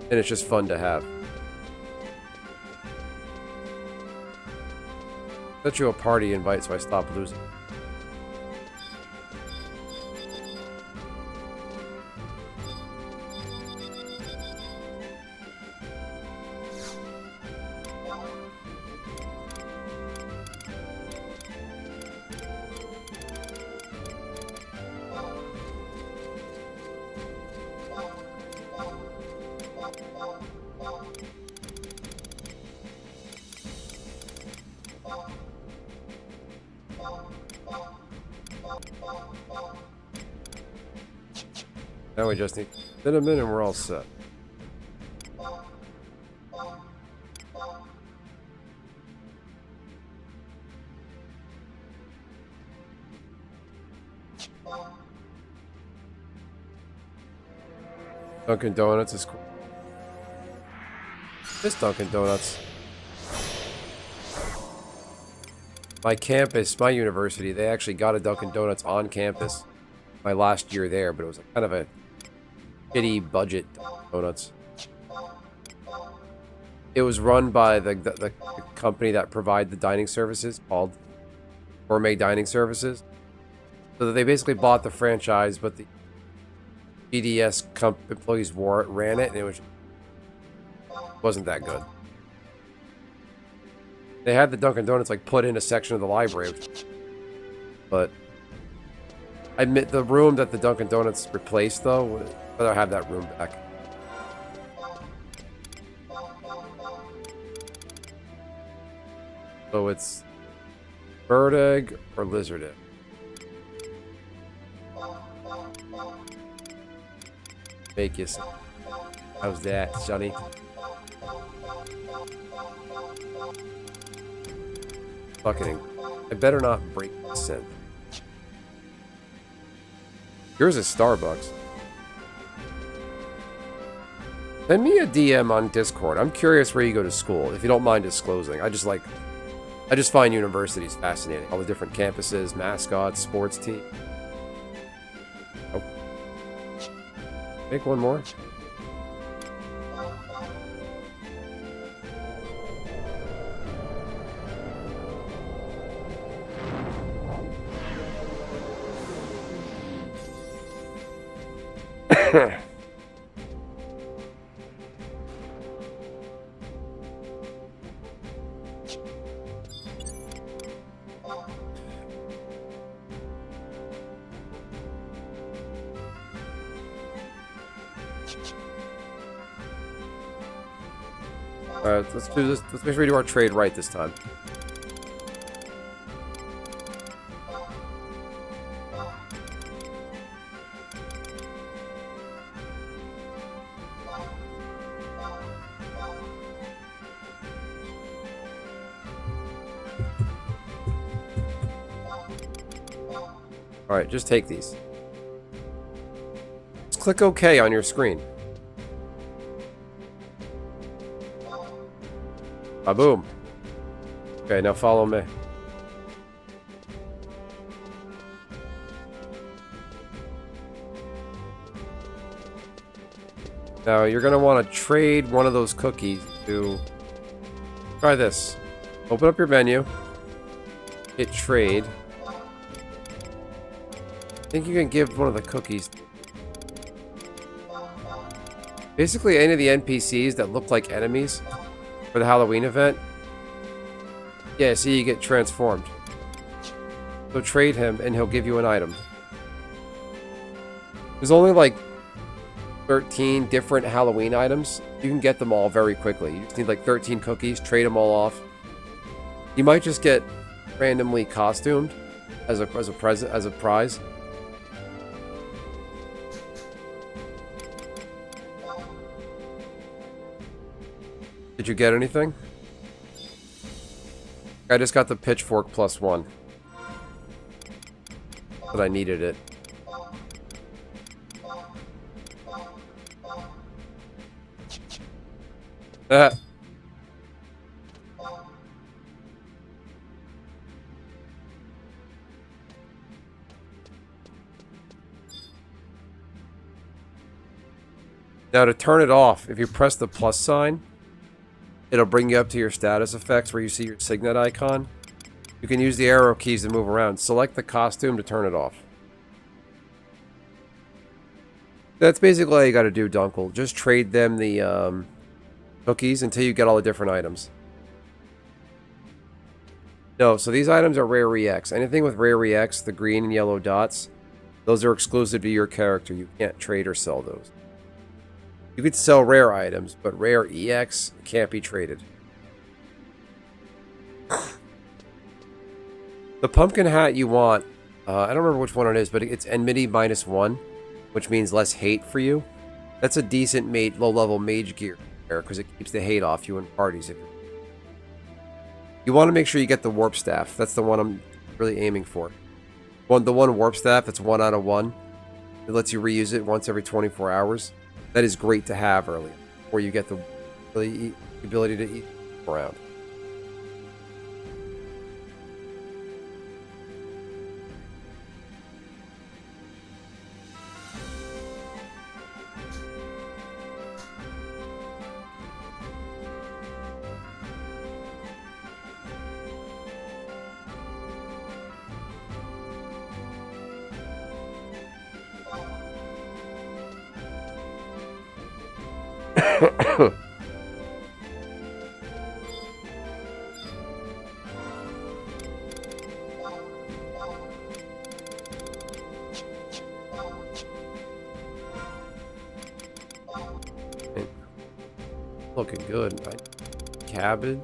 And it's just fun to have. Set you a party invite so I stop losing. Now we just need cinnamon and we're all set. Dunkin' Donuts is cool. This Dunkin' Donuts. My campus, my university, they actually got a Dunkin' Donuts on campus my last year there, but it was kind of a shitty budget donuts. It was run by the company that provide the dining services called Gourmet Dining Services. So they basically bought the franchise, but the GDS employees ran it, and it wasn't that good. They had the Dunkin' Donuts like put in a section of the library, but I admit the room that the Dunkin' Donuts replaced, though, I'd rather have that room back. So it's bird egg or lizard egg. Make you some. How's that, Sonny? Fucking, I better not break the scent. Yours is Starbucks. Send me a DM on Discord. I'm curious where you go to school, if you don't mind disclosing. I just find universities fascinating. All the different campuses, mascots, sports team. Oh. Make one more. Alright, let's do this. Let's make sure we do our trade right this time. Alright, just take these. Just click OK on your screen. Boom. Okay, now follow me. Now you're going to want to trade one of those cookies to... Try this. Open up your menu. Hit trade. I think you can give one of the cookies. Basically, any of the NPCs that look like enemies for the Halloween event. Yeah, see, you get transformed. So trade him, and he'll give you an item. There's only like 13 different Halloween items. You can get them all very quickly. You just need like 13 cookies, trade them all off. You might just get randomly costumed as a prize. Did you get anything? I just got the pitchfork +1. But I needed it. Ah. Now to turn it off, if you press the plus sign, it'll bring you up to your status effects where you see your signet icon. You can use the arrow keys to move around. Select the costume to turn it off. That's basically all you gotta do, Dunkel. Just trade them the cookies until you get all the different items. No, so these items are Rare EX. Anything with Rare EX, the green and yellow dots, those are exclusive to your character. You can't trade or sell those. You could sell rare items, but Rare EX can't be traded. The pumpkin hat you want, I don't remember which one it is, but it's enmity -1, which means less hate for you. That's a decent low-level mage gear because it keeps the hate off you in parties. You want to make sure you get the warp staff. That's the one I'm really aiming for. The one warp staff that's 1 out of 1. It lets you reuse it once every 24 hours. That is great to have early, where you get the ability to eat around. Looking good. Cabbage.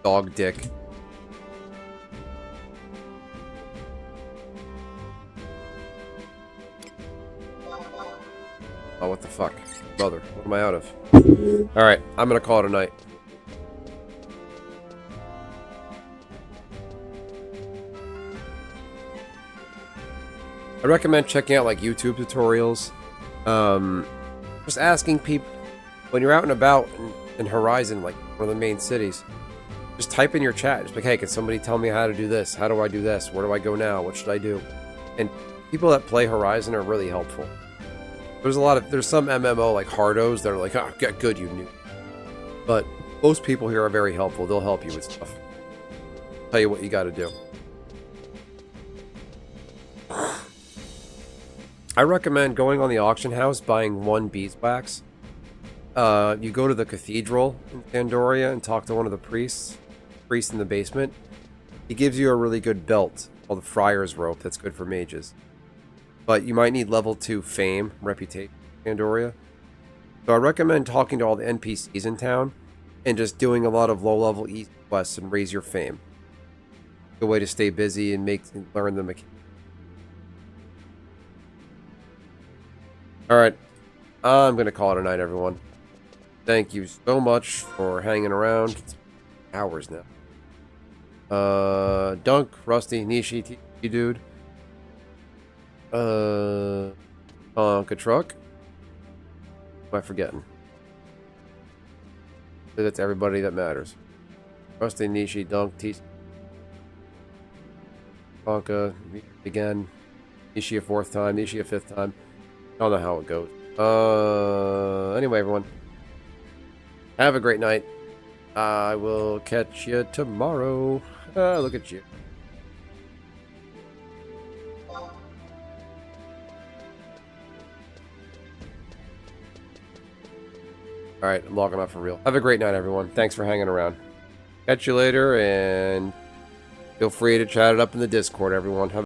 Dog dick. Oh, what the fuck? Brother, what am I out of? Alright, I'm gonna call it a night. I recommend checking out like YouTube tutorials. Just asking people when you're out and about in Horizon, like one of the main cities. Just type in your chat. Just like, hey, can somebody tell me how to do this? How do I do this? Where do I go now? What should I do? And people that play Horizon are really helpful. There's some MMO like hardos that are like, oh, get good, you noob. But most people here are very helpful. They'll help you with stuff. Tell you what you got to do. I recommend going on the auction house, buying 1 beeswax. You go to the cathedral in Pandoria and talk to one of the priests. priest in the basement. He gives you a really good belt called the Friar's Rope that's good for mages. But you might need level 2 fame, reputation, Pandoria. So I recommend talking to all the NPCs in town and just doing a lot of low-level easy quests and raise your fame. Good way to stay busy and learn the mechanics. Alright, I'm going to call it a night, everyone. Thank you so much for hanging around. It's hours now. Dunk, Rusty, Nishi, TT dude. Tonka Truck. What am I forgetting? That's everybody that matters. Rusty, Nishi, Dunk, TT. Tonka, again. Nishi a 4th time, Nishi a 5th time. I don't know how it goes. Anyway, everyone. Have a great night. I will catch you tomorrow. Look at you. Alright, I'm logging off for real. Have a great night, everyone. Thanks for hanging around. Catch you later, and feel free to chat it up in the Discord, everyone. Have